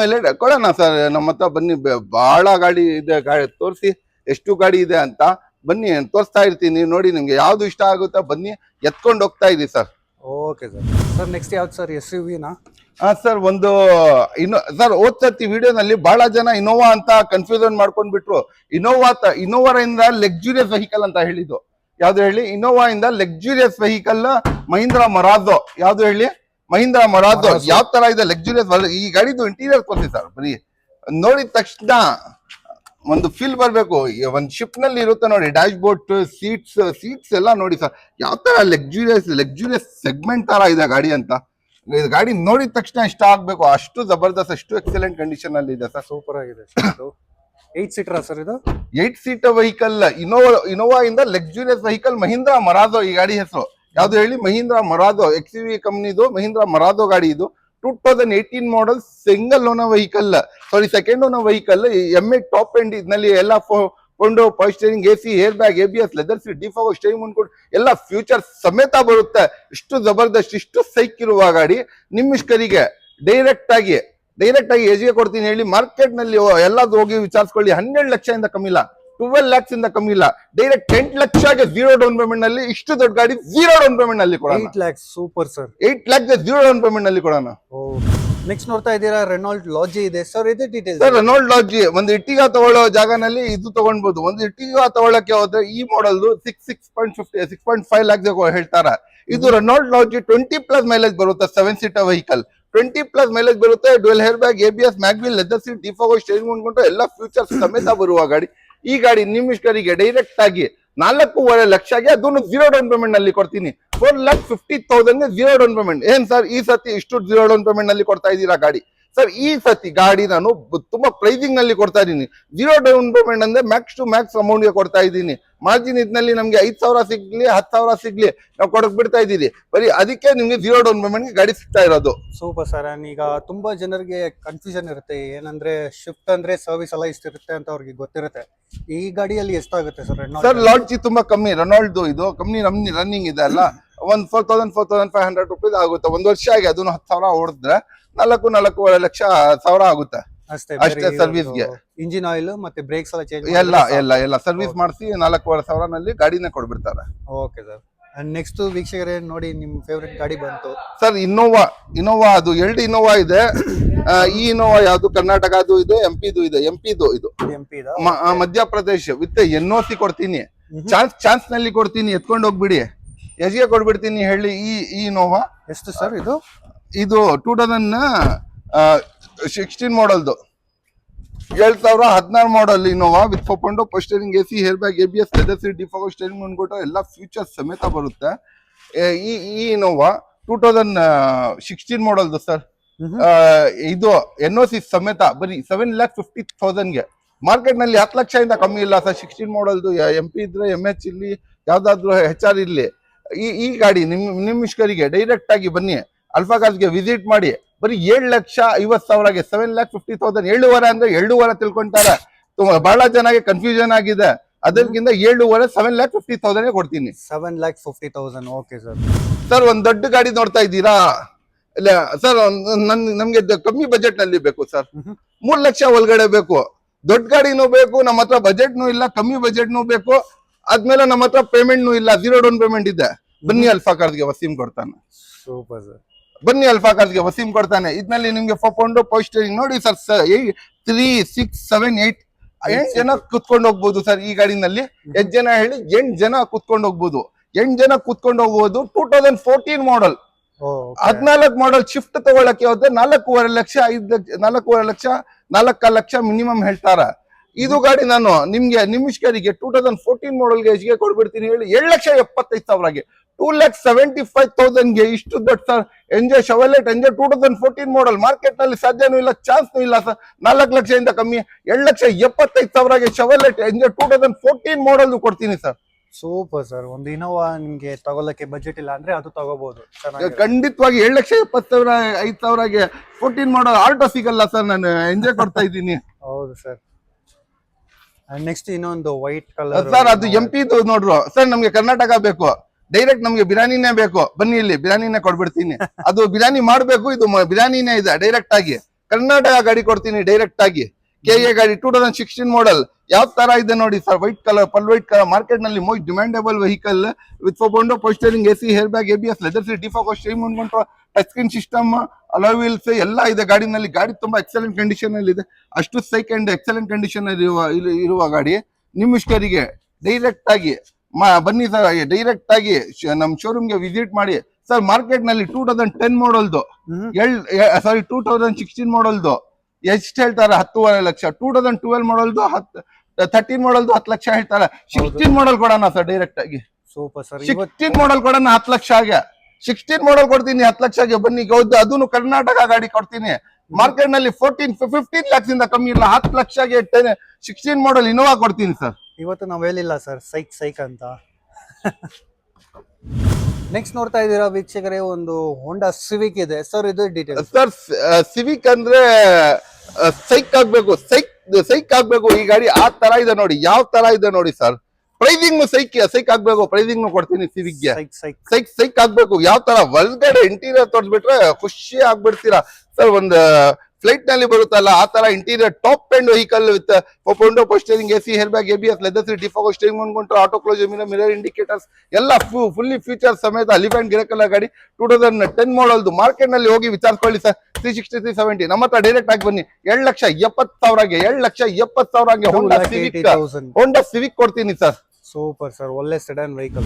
ಇಲ್ಲ ಕೊಡೋಣ ಸರ್, ನಮ್ಮ ಹತ್ರ ಬನ್ನಿ. ಬಹಳ ಗಾಡಿ ಇದೆ, ತೋರಿಸಿ ಎಷ್ಟು ಗಾಡಿ ಇದೆ ಅಂತ. ಬನ್ನಿ ತೋರಿಸ್ತಾ ಇರ್ತೀನಿ, ನೋಡಿ ನಿಮ್ಗೆ ಯಾವ್ದು ಇಷ್ಟ ಆಗುತ್ತಾ ಬನ್ನಿ, ಎತ್ಕೊಂಡು ಹೋಗ್ತಾ ಇದೀವಿ sir. Okay sir. Sir next ಯಾವ್ದು ಸರ್? SUV-ನಾ? ಸರ್ ಒಂದು ಸರ್ ಹೋದ್ ಸರ್ತಿ ವಿಡಿಯೋನಲ್ಲಿ ಬಹಳ ಜನ ಇನೋವಾ ಅಂತ ಕನ್ಫ್ಯೂಷನ್ ಮಾಡ್ಕೊಂಡ್ಬಿಟ್ರು. ಇನೋವಾದಿಂದ ಲಕ್ಸುರಿಯಸ್ ವೆಹಿಕಲ್ ಅಂತ ಹೇಳಿದ್ದು. ಯಾವ್ದು ಹೇಳಿ? ಇನೋವಾ ಇಂದ ಲಕ್ಸುರಿಯಸ್ ವೆಹಿಕಲ್ ಮಹೀಂದ್ರ ಮರಾಜೋ. ಯಾವ್ದು ಹೇಳಿ? ಮಹೀಂದ್ರ ಮರಾಜೋ. ಯಾವ ತರ ಇದೆ ಲಕ್ಸುರಿಯಸ್ ಈ ಗಾಡಿದು ಇಂಟೀರಿಯರ್ ಕೊಡ್ತೀವಿ ಸರ್. ಬರೀ ನೋಡಿದ ತಕ್ಷಣ ಒಂದು ಫೀಲ್ ಬರ್ಬೇಕು. ಒಂದ್ ಶಿಪ್ ನಲ್ಲಿ ಇರುತ್ತೆ ನೋಡಿ, ಡ್ಯಾಶ್ ಬೋರ್ಡ್, ಸೀಟ್ಸ್ ಎಲ್ಲ ನೋಡಿ ಸರ್, ಯಾವ ತರ ಲಕ್ಸುರಿಯಸ್ ಸೆಗ್ಮೆಂಟ್ ತರ ಇದೆ ಗಾಡಿ ಅಂತ. ಗಾಡಿ ನೋಡಿದ ತಕ್ಷಣ ಇಷ್ಟ ಆಗ್ಬೇಕು, ಅಷ್ಟು ಜಬರ್ದಸ್ತ್, ಅಷ್ಟು ಎಕ್ಸಲೆಂಟ್ ಕಂಡೀಷನ್ ಅಲ್ಲಿ ಇದೆ ಸರ್. ಸೂಪರ್ ಆಗಿದೆ. 8 ಸೀಟರ್ ಸರ್ ಇದು? 8 ಸೀಟರ್ ವೆಹಿಕಲ್. ಇನೋವಾ ಇಂದ ಲಕ್ಸುರಿಯಸ್ ವೆಹಿಕಲ್ ಮಹೀಂದ್ರ ಮರಾಜೋ. ಈ ಗಾಡಿ ಹೆಸರು ಯಾವ್ದು ಹೇಳಿ? ಮಹೀಂದ್ರ ಮರಾಜೋ. XUV ಕಂಪ್ನಿದು ಮಹೀಂದ್ರ ಮರಾಜೋ ಗಾಡಿ ಇದು. 2018 model single owner vehicle, sorry second owner vehicle. MA top end. ಇದರಲ್ಲಿ ಎಲ್ಲ 4.0 power steering AC, air bag, ABS, leather seat, defogger, steering ಮುಂದ್ಕೊಂಡು ಎಲ್ಲ ಫ್ಯೂಚರ್ಸ್ ಸಮೇತ ಬರುತ್ತೆ. ಇಷ್ಟು ಜಬರ್ದಸ್ತ್, ಇಷ್ಟು ಸೈಕ್ ಇರುವ ಗಾಡಿ ನಿಮ್ಮ ಇಷ್ಟರಿಗೆ ಡೈರೆಕ್ಟ್ ಆಗಿ ಎಜಿಗೆ ಕೊಡ್ತೀನಿ ಹೇಳಿ. ಮಾರ್ಕೆಟ್ ನಲ್ಲಿ ಎಲ್ಲಾದ್ರೂ ಹೋಗಿ ವಿಚಾರಿಸ್ಕೊಳ್ಳಿ, 12 ಲಕ್ಷದಿಂದ ಕಮ್ಮಿ ಇಲ್ಲ, 12 lakhs ಇಂದ ಕಮ್ಮಿ ಇಲ್ಲ. ಡೈರೆಕ್ಟ್ 8 ಲಕ್ಷಗೆ 0 ಡೌನ್ ಪೇಮೆಂಟ್ ನಲ್ಲಿ ಇಷ್ಟು ದೊಡ್ಡ ಗಾಡಿ 0 ಡೌನ್ ಪೇಮೆಂಟ್ ನಲ್ಲಿ ಕೊಡೋಣ. 8 lakhs. Super sir. 8 lakhs 0 down payment ನಲ್ಲಿ ಕೊಡೋಣ. ನೆಕ್ಸ್ಟ್ ನೋಡ್ತಾ ಇದ್ದೀರಾ ರೆನಾಲ್ಟ್ ಲಾಜಿ ಇದೆ ಸರ್. ಇದು ಡೀಟೇಲ್ಸ್ ಸರ್. ರೆನಾಲ್ಟ್ ಲಾಜಿ ಒಂದು ಇಟ್ಟಿಗೆ ತಗೊಳ್ಳೋ ಜಾಗನಲ್ಲಿ ಇದು ತಗೊಂಡ್ಬೋದು. ಒಂದು ಇಟ್ಟಿಗೆ ತಗೊಳ್ಳಕ್ಕೆ ಹೋದ್ರೆ ಈ ಮಾಡಲ್ 6.5 lakhs ಹೇಳ್ತಾರ. ಇದು ರೆನಾಲ್ಟ್ ಲಾಜಿ 20+ ಮೈಲೇಜ್ ಬರುತ್ತೆ. 7 ಸೀಟರ್ ವೆಹಿಕಲ್, 20+ ಮೈಲೇಜ್ ಬರುತ್ತೆ. Dual air bag, ABS, mag wheel, leather seat, defogger, steering ಮುಂದ್ಕೊಂಡು ಎಲ್ಲ ಫ್ಯೂಚರ್ಸ್ ಸಮೇತ ಬರುವ ಗಾಡಿ. ಈ ಗಾಡಿ ನಿಮ್ಮ ಇಷ್ಟರಿಗೆ ಡೈರೆಕ್ಟ್ ಆಗಿ 4.5 ಲಕ್ಷಗೆ ಅದನ್ನು 0 ಡೌನ್ ಪೇಮೆಂಟ್ ನಲ್ಲಿ ಕೊಡ್ತೀನಿ. 4,50,000ಗೆ 0 ಡೌನ್ ಪೇಮೆಂಟ್. ಏನ್ ಸರ್ ಈ ಸತಿ ಇಷ್ಟು 0 ಡೌನ್ ಪೇಮೆಂಟ್ ನಲ್ಲಿ ಕೊಡ್ತಾ ಇದ್ದೀರಾ ಗಾಡಿ? ಸರ್ ಈ ಸತಿ ಗಾಡಿ ನಾನು ತುಂಬಾ ಪ್ರೈಸಿಂಗ್ ನಲ್ಲಿ ಕೊಡ್ತಾ ಇದ್ದೀನಿ. 0 ಡೌನ್ ಪೇಮೆಂಟ್ ಅಂದ್ರೆ ಮ್ಯಾಕ್ಸ್ ಟು ಮ್ಯಾಕ್ಸ್ ಅಮೌಂಟ್ ಗೆ ಕೊಡ್ತಾ ಇದ್ದೀನಿ. ಮಾರ್ಜಿನ್ ಇದರಲ್ಲಿ ನಮ್ಗೆ 5,000 ಸಿಗ್ಲಿ 10,000 ಸಿಗ್ಲಿ ನಾವು ಕೊಡಕ್ ಬಿಡ್ತಾ ಇದ್ದೀವಿ. ಬರೀ ಅದಕ್ಕೆ ನಿಮ್ಗೆ 0 ಡೌನ್ ಪೇಮೆಂಟ್ ಗಾಡಿ ಸಿಗ್ತಾ ಇರೋದು. Super sir. ಈಗ ತುಂಬಾ ಜನರಿಗೆ ಕನ್ಫ್ಯೂಷನ್ ಇರುತ್ತೆ, ಏನಂದ್ರೆ ಶಿಫ್ಟ್ ಅಂದ್ರೆ ಸರ್ವಿಸ್ ಎಲ್ಲ ಇಷ್ಟಿರುತ್ತೆ ಅಂತ ಅವ್ರಿಗೆ ಗೊತ್ತಿರುತ್ತೆ. ಈ ಗಾಡಿಯಲ್ಲಿ ಎಷ್ಟಾಗುತ್ತೆ ಸರ್? ಸರ್ ಲಾಡ್ಜಿ ತುಂಬಾ ಕಮ್ಮಿ. ರೆನಾಲ್ಡ್ ಇದು ಕಂಪ್ನಿ ರನ್ನಿಂಗ್ ಇದೆ ಅಲ್ಲ, 4,500 rupees ಆಗುತ್ತೆ. 1 ವರ್ಷ ಆಗಿ ಅದನ್ನು 10,000 ಓಡಿದ್ರೆ 4.5 ಲಕ್ಷ ಆಗುತ್ತೆ ಅಷ್ಟೇ ಸರ್ವಿಸ್ಗೆ. ಇಂಜಿನ್ ಆಯಿಲ್ ಮತ್ತೆ ಬ್ರೇಕ್ಸ್ ಎಲ್ಲ ಚೇಂಜ್ ಎಲ್ಲ ಸರ್ವಿಸ್ ಮಾಡಿಸಿ 4,500 ನಲ್ಲಿ ಗಾಡಿನ ಕೊಡ್ಬಿಡ್ತಾರೆ. Okay sir. ಅಂಡ್ ನೆಕ್ಸ್ಟ್ ವೀಕ್ಷಕರೇ ನೋಡಿ ನಿಮ್ಮ ಫೇವ್ರೆಟ್ ಗಾಡಿ ಬಂತು. ಸರ್ ಇನೋವಾ ಅದು 2 ಇನೋವಾ ಇದೆ. ಈ ಇನೋವಾ ಯಾವ್ದು ಕರ್ನಾಟಕ ಅದು ಇದೆ, ಎಂಪಿದು ಇದೆ. ಎಂಪಿದು ಇದು MP ಮಧ್ಯಪ್ರದೇಶ್ ವಿತ್ NOC ಕೊಡ್ತೀನಿ. ಚಾನ್ಸ್ ನಲ್ಲಿ ಕೊಡ್ತೀನಿ, ಎತ್ಕೊಂಡು ಹೋಗ್ಬಿಡಿ. ಎಷ್ಟಿಗೆ ಕೊಡ್ಬಿಡ್ತೀನಿ ಹೇಳಿ. ಈ ಇನೋವಾ ಎಷ್ಟು ಸರ್ ಇದು? ಇದು 2016 ಮಾಡಲ್ದು, 2016 model Innova with 4.0 power steering, AC, air bag, ABS, leather seat, defogger steering ಮುಂದ್ಬಿಟ್ಟು ಎಲ್ಲ ಫ್ಯೂಚರ್ಸ್ ಸಮೇತ ಬರುತ್ತೆ. ಈ ಇನೋವಾ 2016 ಮಾಡಲ್ದು ಸರ್. ಇದು NOC ಸಮೇತ ಬರೀ 7,50,000ಗೆ. ಮಾರ್ಕೆಟ್ ನಲ್ಲಿ 10 ಲಕ್ಷದಿಂದ ಕಮ್ಮಿ ಇಲ್ಲ ಸರ್. 16 ಮಾಡಲ್ದು MP ಇದ್ರೆ MH ಇಲ್ಲಿ ಯಾವ್ದಾದ್ರು HR ಇರ್ಲಿ, ಈ ಗಾಡಿ ನಿಮ್ ಇಷ್ಕರಿಗೆ ಡೈರೆಕ್ಟ್ ಆಗಿ ಬನ್ನಿ, ಅಲ್ಫಾ ಕಾರ್ಸ್ಗೆ ವಿಸಿಟ್ ಮಾಡಿ. ಬರೀ 7,50,000ಗೆ 7,50,000. 7.5 ಅಂದ್ರೆ 2.5 ತಿಳ್ಕೊಂತಾರೆ. ಬಹಳ ಜನಗೆ ಕನ್ಫ್ಯೂಷನ್ ಆಗಿದೆ. ಅದಕ್ಕಿಂತ 7.5 7,50,000 ಕೊಡ್ತೀನಿ. 7,50,000. Okay sir. ಸರ್ ಒಂದ್ ದೊಡ್ಡ ಗಾಡಿ ನೋಡ್ತಾ ಇದ್ದೀರಾ? ಇಲ್ಲ ಸರ್, ನಮ್ಗೆ ಕಮ್ಮಿ ಬಜೆಟ್ ನಲ್ಲಿ ಬೇಕು ಸರ್. 3 ಲಕ್ಷ ಒಳಗಡೆ ಬೇಕು. ದೊಡ್ಡ ಗಾಡಿನೂ ಬೇಕು, ನಮ್ಮ ಹತ್ರ ಬಜೆಟ್ನು ಇಲ್ಲ, ಕಮ್ಮಿ ಬಜೆಟ್ನು ಬೇಕು. ಆದ್ಮೇಲೆ ನಮ್ಮ ಹತ್ರ ಪೇಮೆಂಟ್ನು ಇಲ್ಲ, 0 ಡೌನ್ ಪೇಮೆಂಟ್ ಇದೆ. ಬನ್ನಿ ಅಲ್ಫಾ ಕಾರ್ಸ್ಗೆ ವಸೀಂ ಕೊಡ್ತಾನೆ. Super sir. ಬನ್ನಿ ಅಲ್ಫಾ ಕಾರ್ಸ್ಗೆ ವಸೀಂ ಕೊಡ್ತಾನೆ. ಇದ್ನಲ್ಲಿ ನಿಮ್ಗೆ 4.0 ಪೋಸ್ಟರಿಂಗ್ ನೋಡಿ ಸರ್. 3, 6, 7, 8 ಜನ ಕುತ್ಕೊಂಡು ಹೋಗ್ಬೋದು ಸರ್ ಈ ಗಾಡಿನಲ್ಲಿ. 8 ಜನ ಹೇಳಿ 8 ಜನ ಕುತ್ಕೊಂಡು ಹೋಗ್ಬೋದು. 8 ಜನ ಕುತ್ಕೊಂಡು ಹೋಗ್ಬೋದು. 2014 ಮಾಡಲ್, 14 ಮಾಡಲ್ ಶಿಫ್ಟ್ ತಗೊಳಕ್ಕೆ ಹೋದ್ರೆ 4.5 ಲಕ್ಷ, 4.5 ಲಕ್ಷ, 4 ಲಕ್ಷ ಮಿನಿಮಮ್ ಹೇಳ್ತಾರ. ಇದು ಗಾಡಿ ನಾನು ನಿಮ್ಗೆ ನಿಮಿಷ್ಕರಿಗೆ 2014 ಮಾಡಲ್ಗೆ ಎಷ್ಟಿಗೆ ಕೊಡ್ಬಿಡ್ತೀನಿ ಹೇಳಿ? 7,75,000ಗೆ, 2,75,000ಗೆ. ಇಷ್ಟು ದೊಡ್ಡ ಸರ್ ಎಂಜಾಯ್ ಶವಲೆಟ್ ಎಂಜಾಯ್ 2014 ಮಾಡಲ್. ಮಾರ್ಕೆಟ್ ನಲ್ಲಿ ಸಾಧ್ಯನೂ ಇಲ್ಲ, ಚಾನ್ಸ್ನೂ ಇಲ್ಲ ಸರ್. 4 ಲಕ್ಷದಿಂದ ಕಮ್ಮಿ 7,75,000ಗೆ ಶವಲೆಟ್ ಎಂಜಾಯ್ 2014 ಮಾಡಲ್ ಕೊಡ್ತೀನಿ ಸರ್. Super sir. ಒಂದು ಇನೋವಾ ನಿಮ್ಗೆ ತಗೊಳಕ್ಕೆ ಬಜೆಟ್ ಇಲ್ಲ ಅಂದ್ರೆ ಅದು ತಗೋಬಹುದು. ಖಂಡಿತವಾಗಿ 7,70,000 14 ಮಾಡಲ್ ಆಲ್ಟೋ ಸಿಗಲ್ಲ ಸರ್. ನಾನು ಎಂಜಾಯ್ ಕೊಡ್ತಾ ಇದ್ದೀನಿ. ಹೌದು ಸರ್. ನೆಕ್ಸ್ಟ್ ಇನ್ನೊಂದು ವೈಟ್ ಕಲರ್ ಸರ್, ಅದು MP ನೋಡ್ರು ಸರ್. ನಮ್ಗೆ ಕರ್ನಾಟಕ ಬೇಕು, ಡೈರೆಕ್ಟ್ ನಮ್ಗೆ ಬಿರಿಯಾನಿನೇ ಬೇಕು. ಬನ್ನಿ ಇಲ್ಲಿ ಬಿರಿಯಾನಿನೇ ಕೊಡ್ಬಿಡ್ತೀನಿ. ಅದು ಬಿರಿಯಾನಿ ಮಾಡ್ಬೇಕು, ಇದು ಬಿರಿಯಾನಿನೇ ಇದೆ. ಡೈರೆಕ್ಟ್ ಆಗಿ ಕರ್ನಾಟಕ ಗಾಡಿ ಕೊಡ್ತೀನಿ ಡೈರೆಕ್ಟ್ ಆಗಿ. KA ಗಾಡಿ 2016 ಮಾಡಲ್ ಯಾವ ತರ ಇದೆ ನೋಡಿ sir. White colour, pearl white colour. Market ನಲ್ಲಿ most demandable vehicle with 4.0 power steering, AC, air bag, ABS, leather seat, defogger steering ಮುಂದ್ಬಿಟ್ಟು touch screen system, alloy wheels ಎಲ್ಲ ಇದೆ ಗಾಡಿನಲ್ಲಿ. ಗಾಡಿ ತುಂಬಾ ಎಕ್ಸಲೆಂಟ್ ಕಂಡೀಷನ್ ಅಲ್ಲಿ ಇದೆ. ಅಷ್ಟು ಸೈಕ್ ಅಂಡ್ ಎಕ್ಸಲೆಂಟ್ ಕಂಡೀಷನ್ ಇರುವ ಗಾಡಿ ನಿಮ್ ಇಷ್ಕರಿಗೆ ಡೈರೆಕ್ಟ್ ಆಗಿ ಬನ್ನಿ ಸರ್. ಡೈರೆಕ್ಟ್ ಆಗಿ ನಮ್ ಶೋರೂಮ್ಗೆ ವಿಸಿಟ್ ಮಾಡಿ ಸರ್. ಮಾರ್ಕೆಟ್ ನಲ್ಲಿ 2010 ಮಾಡಲ್ದು, 2016 ಮಾಡಲ್ದು ಎಷ್ಟು ಹೇಳ್ತಾರೆ? 10.5 ಲಕ್ಷ. 2012 ಮಾಡಲ್ದು 13 ಮಾಡಲ್ದು 10 ಲಕ್ಷ ಹೇಳ್ತಾರೆ. 16 ಮಾಡಲ್ ಕೊಡೋಣ ಸರ್ ಡೈರೆಕ್ಟ್ ಆಗಿ. Super sir. 16 ಮಾಡಲ್ ಕೊಡೋಣ 10 ಲಕ್ಷಗೆ. 16 ಮಾಡಲ್ ಕೊಡ್ತೀನಿ 10 ಲಕ್ಷಗೆ. ಬನ್ನಿ, ಅದನ್ನು ಕರ್ನಾಟಕ ಗಾಡಿ ಕೊಡ್ತೀನಿ. ಮಾರ್ಕೆಟ್ ನಲ್ಲಿ 15 ಲ್ಯಾಕ್ಸ್ ಇಂದ ಕಮ್ಮಿ ಇಲ್ಲ. 10 ಲಕ್ಷಗೆ 16 ಮಾಡಲ್ ಇನೋವಾ ಕೊಡ್ತೀನಿ ಸರ್. ಇವತ್ತು ನಾವ್ ಹೇಳಿಲ್ಲ ಸರ್ ಸೈಕ್ ಅಂತ. ನೆಕ್ಸ್ಟ್ ನೋಡ್ತಾ ಇದ್ದೀರಾ ವೀಕ್ಷಕರೇ, ಒಂದು ಹೋಂಡಾ ಸಿವಿಕ್ ಇದೆ ಸರ್. ಇದು ಡೀಟೇಲ್ ಸರ್. ಸಿವಿಕ್ ಅಂದ್ರೆ ಸೈಕ್ ಆಗ್ಬೇಕು, ಸೈಕ್ ಆಗ್ಬೇಕು ಈ ಗಾಡಿ. ಆ ತರ ಇದೆ ನೋಡಿ, ಯಾವ ತರ ಇದೆ ನೋಡಿ ಸರ್. ಪ್ರೈಸಿಂಗ್ ಸೈಕ್ ಆಗ್ಬೇಕು. ಪ್ರೈಸಿಂಗ್ ಕೊಡ್ತೀನಿ ಸಿವಿಕ್ಗೆ. ಸೈಕ್ ಆಗ್ಬೇಕು. ಯಾವ ತರ ಒಳಗಡೆ ಇಂಟೀರಿಯರ್ ತೋರಿಸ್ಬಿಟ್ರೆ ಖುಷಿ ಆಗ್ಬಿಡ್ತೀರಾ ಸರ್. ಒಂದು ಫ್ಲೈಟ್ ನಲ್ಲಿ ಬರುತ್ತಲ್ಲ ಆ ತರ interior top end vehicle with 4.0 power steering, AC, air bag, ABS, leather seat, defogger steering ಮುಂದ್ಬಿಟ್ಟು ಆಟೋ ಕ್ಲೋಸ್, ಮಿರರ್ ಇಂಡಿಕೇಟರ್ಸ್ ಎಲ್ಲ ಫುಲ್ಲಿ ಫೀಚರ್ಸ್ ಸಮೇತ ಎಲಿಫೆಂಟ್ ಗ್ರೇ ಕಲರ್ ಗಾಡಿ 2010 ಮಾಡಲ್ದು. ಮಾರ್ಕೆಟ್ ನಲ್ಲಿ ಹೋಗಿ ವಿಚಾರಿಸ್ಕೊಳ್ಳಿ ಸರ್. 360, 370 ನಮ್ಮ ಹತ್ರ ಡೈರೆಕ್ಟ್ ಆಗಿ ಬನ್ನಿ. 7,70,000ಗೆ 7,70,000ಗೆ ಹೋಂಡಾ ಸಿವಿಕ್ ಕೊಡ್ತೀನಿ ಸರ್. Super sir. ಒಳ್ಳೆ ಸೆಡನ್ ವೆಹಿಕಲ್.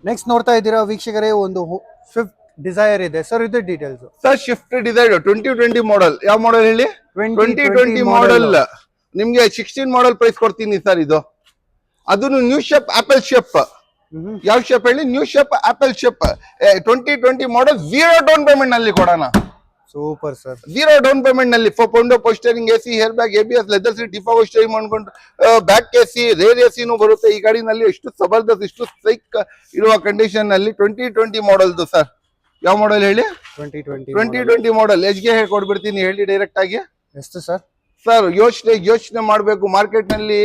ನೆಕ್ಸ್ಟ್ ನೋಡ್ತಾ ಇದ್ದೀರಾ ವೀಕ್ಷಕರೇ, ಒಂದು ಸ್ವಿಫ್ಟ್ ಡಿಸೈರ್ ಇದೆ ಸರ್. ಇದು ಡೀಟೇಲ್ಸ್ ಸರ್. ಶಿಫ್ಟ್ ಡಿಸೈರ್ 2020 ಮಾಡಲ್. ಯಾವ ಮಾಡಲ್ ಹೇಳಿ? 2020 ಮಾಡಲ್. ನಿಮ್ಗೆ 16 ಮಾಡಲ್ ಪ್ರೈಸ್ ಕೊಡ್ತೀನಿ ಸರ್. ಇದು ಅದನ್ನು ನ್ಯೂ ಶೇಪ್ ಆಪಲ್ ಶೇಪ್. ಯಾವ ಶೇಪ್ ಹೇಳಿ? New shape apple shape. 2020 model 0 down payment ನಲ್ಲಿ ಕೊಡೋಣ. Super sir. 0 ಡೌನ್ ಪೇಮೆಂಟ್ ನಲ್ಲಿ 4.0 power steering, AC, air bag, ABS, leather seat, defogger steering ಮಾಡ್ಕೊಂಡು ಬ್ಯಾಕ್ AC, ರೇರ್ ACನೂ ಬರುತ್ತೆ ಈ ಗಾಡಿನಲ್ಲಿ. ಎಷ್ಟು ಜಬರ್ದಸ್ತ್, ಇಷ್ಟು ಸೈಕ್ ಇರುವ ಕಂಡೀಷನ್ ನಲ್ಲಿ 2020 ಮಾಡಲ್ದು ಸರ್. ಯಾವ ಮಾಡಲ್ ಹೇಳಿ? 2020 ಮಾಡಲ್. ಎಷ್ಟಿಗೆ ಕೊಡ್ಬಿಡ್ತೀನಿ ಹೇಳಿ ಡೈರೆಕ್ಟ್ ಆಗಿ? ಎಷ್ಟು ಸರ್? ಸರ್ ಯೋಚನೆ ಮಾಡ್ಬೇಕು. ಮಾರ್ಕೆಟ್ ನಲ್ಲಿ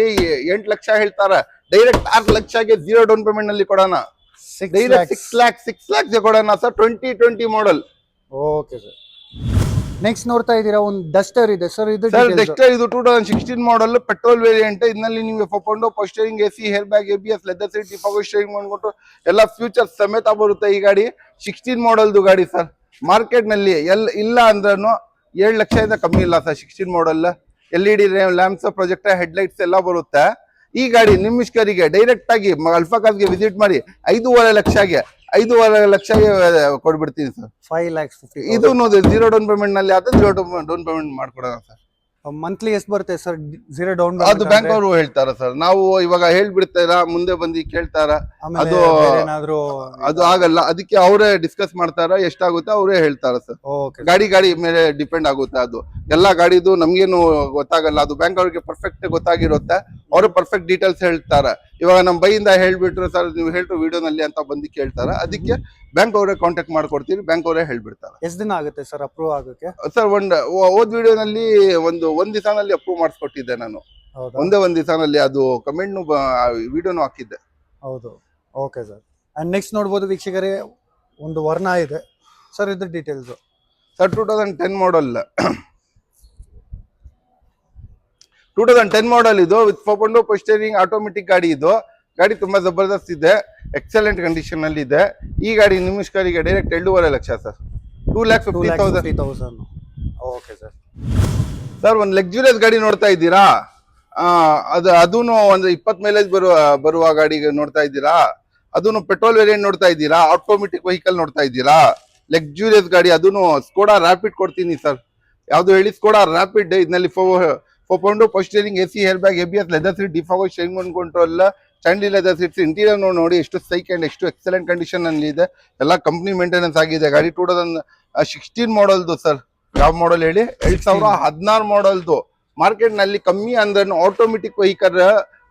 8 ಲಕ್ಷ ಹೇಳ್ತಾರ. ಡೈರೆಕ್ಟ್ 6 ಲಕ್ಷಗೆ 0 ಡೌನ್ ಪೇಮೆಂಟ್ ನಲ್ಲಿ ಕೊಡೋಣ. ಡೈರೆಕ್ಟ್ 6 ಲ್ಯಾಕ್ಸ್ ಕೊಡೋಣ sir. 2020 model. Okay sir. Next ನೋಡ್ತಾ ಇದ್ದೀರಾ ಒಂದು ಡಸ್ಟರ್ ಇದೆ ಸರ್, ಇದು ಸರ್ details. ಡೆಸ್ಟರ್ ಇದು 2016 ಮಾಡಲ್ ಪೆಟ್ರೋಲ್ ವೇರಿಯಂಟ್. ಇದರಲ್ಲಿ ನಿಮಗೆ ಫೋಂಡೋ power steering, AC, air bag, ABS, leather seat, power steering ಮಾಡ್ಬಿಟ್ಟು ಎಲ್ಲ ಫ್ಯೂಚರ್ಸ್ ಸಮೇತ ಬರುತ್ತೆ ಈ ಗಾಡಿ. 16 ಮಾಡಲ್ದು ಗಾಡಿ ಸರ್. ಮಾರ್ಕೆಟ್ ನಲ್ಲಿ ಇಲ್ಲ ಅಂದ್ರೂ 7 ಲಕ್ಷದಿಂದ ಕಮ್ಮಿ ಇಲ್ಲ ಸರ್. 16 ಮಾಡಲ್ LED ಲ್ಯಾಂಪ್ಸ್, ಪ್ರೊಜೆಕ್ಟರ್, ಹೆಡ್ಲೈಟ್ಸ್ ಎಲ್ಲ ಬರುತ್ತೆ. ಈ ಗಾಡಿ ನಿಮ್ಮಿಷ್ಕರಿಗೆ ಡೈರೆಕ್ಟ್ ಆಗಿ ಅಲ್ಫಾ ಕಾರ್ಸ್ಗೆ ವಿಸಿಟ್ ಮಾಡಿ 5.5 ಲಕ್ಷಗೆ ಕೊಡ್ಬಿಡ್ತೀನಿ ಸರ್. 5,50,000. ಇದು 0 ಡೌನ್ ಪೇಮೆಂಟ್ ನಲ್ಲಿ ಆದ್ರೆ 0 ಡೌನ್ ಪೇಮೆಂಟ್ ಮಾಡ್ಕೊಡೋಣ ಸರ್. ಮಂತ್ಲಿ ಎಷ್ಟು ಬರುತ್ತೆ ಸರ್ 0 ಡೌನ್? ಅದು ಬ್ಯಾಂಕ್ ಅವರು ಹೇಳ್ತಾರ ಸರ್. ನಾವು ಇವಾಗ ಹೇಳ್ಬಿಡ್ತಾರ, ಮುಂದೆ ಬಂದು ಕೇಳ್ತಾರ, ಅದು ಆಗಲ್ಲ. ಅದಕ್ಕೆ ಅವರೇ ಡಿಸ್ಕಸ್ ಮಾಡ್ತಾರ, ಎಷ್ಟಾಗುತ್ತೆ ಅವರೇ ಹೇಳ್ತಾರ ಸರ್. ಗಾಡಿ ಮೇಲೆ ಡಿಪೆಂಡ್ ಆಗುತ್ತೆ. ಅದು ಎಲ್ಲಾ ಗಾಡಿದು ನಮ್ಗೇನು ಗೊತ್ತಾಗಲ್ಲ, ಅದು ಬ್ಯಾಂಕ್ ಅವ್ರಿಗೆ ಪರ್ಫೆಕ್ಟ್ ಗೊತ್ತಾಗಿರುತ್ತೆ. ಅವರು ಪರ್ಫೆಕ್ಟ್ ಡೀಟೇಲ್ಸ್ ಹೇಳ್ತಾರೆ. ಇವಾಗ ನಮ್ ಬೈಯಿಂದ ಹೇಳ್ಬಿಟ್ರು ಸರ್ ನೀವು ಹೇಳ್ರು ವಿಡಿಯೋನಲ್ಲಿ ಅಂತ ಬಂದು ಕೇಳ್ತಾರ. ಅದಕ್ಕೆ ಬ್ಯಾಂಕ್ ಅವರೇ ಕಾಂಟ್ಯಾಕ್ಟ್ ಮಾಡ್ಕೊಡ್ತೀವಿ, ಬ್ಯಾಂಕ್ ಅವರೇ ಹೇಳ್ಬಿಡ್ತಾರೆ. ಎಷ್ಟು ದಿನ ಆಗುತ್ತೆ ಸರ್ ಅಪ್ರೂವ್ ಆಗೋಕೆ? ಸರ್ ಓದ್ ವಿಡಿಯೋನಲ್ಲಿ ಒಂದ್ ದಿವಸನಲ್ಲಿ ಅಪ್ರೂವ್ ಮಾಡಿಸ್ಕೊಟ್ಟಿದ್ದೆ ನಾನು. ಒಂದ್ ದಿವಸನಲ್ಲಿ ಅದು ಕಮೆಂಟ್ ವಿಡಿಯೋನು ಹಾಕಿದ್ದೆ. ಹೌದು, ಓಕೆ ಸರ್. ಅಂಡ್ ನೆಕ್ಸ್ಟ್ ನೋಡ್ಬೋದು ವೀಕ್ಷಕರೇ, ಒಂದು ವರ್ಣ ಇದೆ ಸರ್, ಇದ್ರ ಡೀಟೇಲ್ಸ್. ಸರ್ 2010 ಮಾಡಲ್ 2010 ಮಾಡಲ್ ಇದು ವಿತ್ ಫೋಂಡೋ ಪವರ್ ಸ್ಟೇರಿಂಗ್ ಆಟೋಮೆಟಿಕ್ ಗಾಡಿ. ಇದು ಗಾಡಿ ತುಂಬಾ ಜಬರ್ದಸ್ತ್ ಇದೆ, ಎಕ್ಸಲೆಂಟ್ ಕಂಡೀಷನ್ ಅಲ್ಲಿ ಇದೆ. ಈ ಗಾಡಿ ನಿಮಿಷ್ಕರಿಗೆ direct 2.5 lakh sir. 2,50,000. Okay sir. Sir ಒಂದು ಲಕ್ಸುರಿಯಸ್ ಗಾಡಿ ನೋಡ್ತಾ ಇದ್ದೀರಾ? ಅದೂನು ಒಂದು 20 ಮೈಲೇಜ್ ಬರುವ ಗಾಡಿ ನೋಡ್ತಾ ಇದ್ದೀರಾ? ಅದೂನು ಪೆಟ್ರೋಲ್ ವೇರಿಯಂಟ್ ನೋಡ್ತಾ ಇದ್ದೀರಾ? ಆಟೋಮೆಟಿಕ್ ವೆಹಿಕಲ್ ನೋಡ್ತಾ ಇದ್ದೀರಾ? ಲಕ್ಸುರಿಯಸ್ ಗಾಡಿ, ಅದೂನು ಸ್ಕೋಡಾ ರ್ಯಾಪಿಡ್ ಕೊಡ್ತೀನಿ ಸರ್. ಯಾವ್ದು ಹೇಳಿ? Skoda Rapid. ಇದರಲ್ಲಿ ಫೋಂಡೋ power steering, AC, air bag, ABS, leather seat, defogger steering control, ಸ್ಟ್ಯಾಂಡಿ ಲೆದರ್ ಸೀಟ್ಸ್. ಇಂಟೀರಿಯರ್ ನೋಡಿ ಎಷ್ಟು ಸೈಕ್ ಅಂಡ್ ಎಷ್ಟು ಎಕ್ಸಲೆಂಟ್ ಕಂಡೀಷನ್ ಅಲ್ಲಿ ಇದೆ. ಎಲ್ಲ ಕಂಪ್ನಿ ಮೇಂಟೆನೆನ್ಸ್ ಆಗಿದೆ ಗಾಡಿ. 2016 ಮಾಡಲ್ದು ಸರ್. ಯಾವ ಮಾಡಲ್ ಹೇಳಿ? 2016 ಮಾಡಲ್ದು. ಮಾರ್ಕೆಟ್ ನಲ್ಲಿ ಕಮ್ಮಿ ಅಂದ್ರೆ ಆಟೋಮೆಟಿಕ್ ವೆಹಿಕಲ್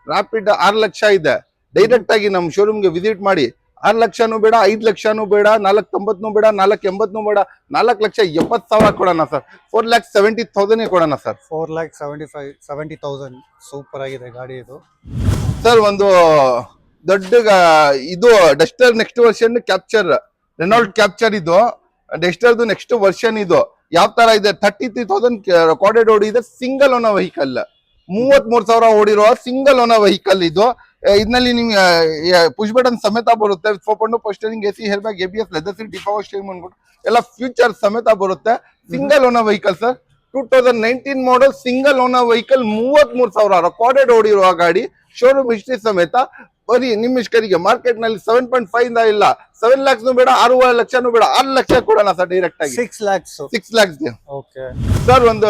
ರ್ಯಾಪಿಡ್ 6 ಲಕ್ಷ ಇದೆ. ಡೈರೆಕ್ಟ್ ಆಗಿ ನಮ್ ಶೋರೂಮ್ಗೆ ವಿಸಿಟ್ ಮಾಡಿ. 6 ಲಕ್ಷನೂ ಬೇಡ, 5 ಲಕ್ಷನೂ ಬೇಡ, 490 ಬೇಡ, 480 ಬೇಡ, 4,70,000 ಕೊಡೋಣ ಸರ್. 4,70,000 ಕೊಡೋಣ ಸರ್. 4,70,000 ಸೂಪರ್ ಆಗಿದೆ ಗಾಡಿ ಇದು ಸರ್. ಒಂದು ದೊಡ್ಡ ಇದು Duster next version capture, Renault capture. ಇದು ಡಸ್ಟರ್ದು ನೆಕ್ಸ್ಟ್ ವರ್ಷನ್. ಇದು ಯಾವ ತರ ಇದೆ? 33,000 ರೆಕಾರ್ಡೆಡ್ ಓಡಿದೆ. ಸಿಂಗಲ್ ಓನರ್ ವೆಹಿಕಲ್, 33,000 ಓಡಿರೋ ಸಿಂಗಲ್ ಓನರ್ ವೆಹಿಕಲ್ ಇದು. ಇದರಲ್ಲಿ ನಿಮ್ಗೆ ಪುಷ್ ಬಟನ್ ಸಮೇತ ಬರುತ್ತೆ. ಫೋಂಡೋ power steering, AC, air bag, ABS, leather seat, defogger steering ಅನ್ಬಿಟ್ಟು ಎಲ್ಲ ಫ್ಯೂಚರ್ ಸಮೇತ ಬರುತ್ತೆ. Single owner vehicle sir. 2019 model single owner vehicle, 33,000 recorded ಓಡಿರುವ ಗಾಡಿ. ಶೋರೂಮ್ ಹಿಸ್ಟ್ರಿ ಸಮೇತ. ಬರೀ ನಿಮ್ಮಿಷ್ಕರಿಗೆ ಮಾರ್ಕೆಟ್ ನಲ್ಲಿ 7.5 ಇಂದ ಇಲ್ಲ 7 lakhs ಬೇಡ, 6.5 ಲಕ್ಷನೂ ಬೇಡ, 6 ಲಕ್ಷ ಕೊಡೋಣ ಸರ್ ಡೈರೆಕ್ಟ್ ಆಗಿ. 6 lakhs. Okay sir. ಒಂದು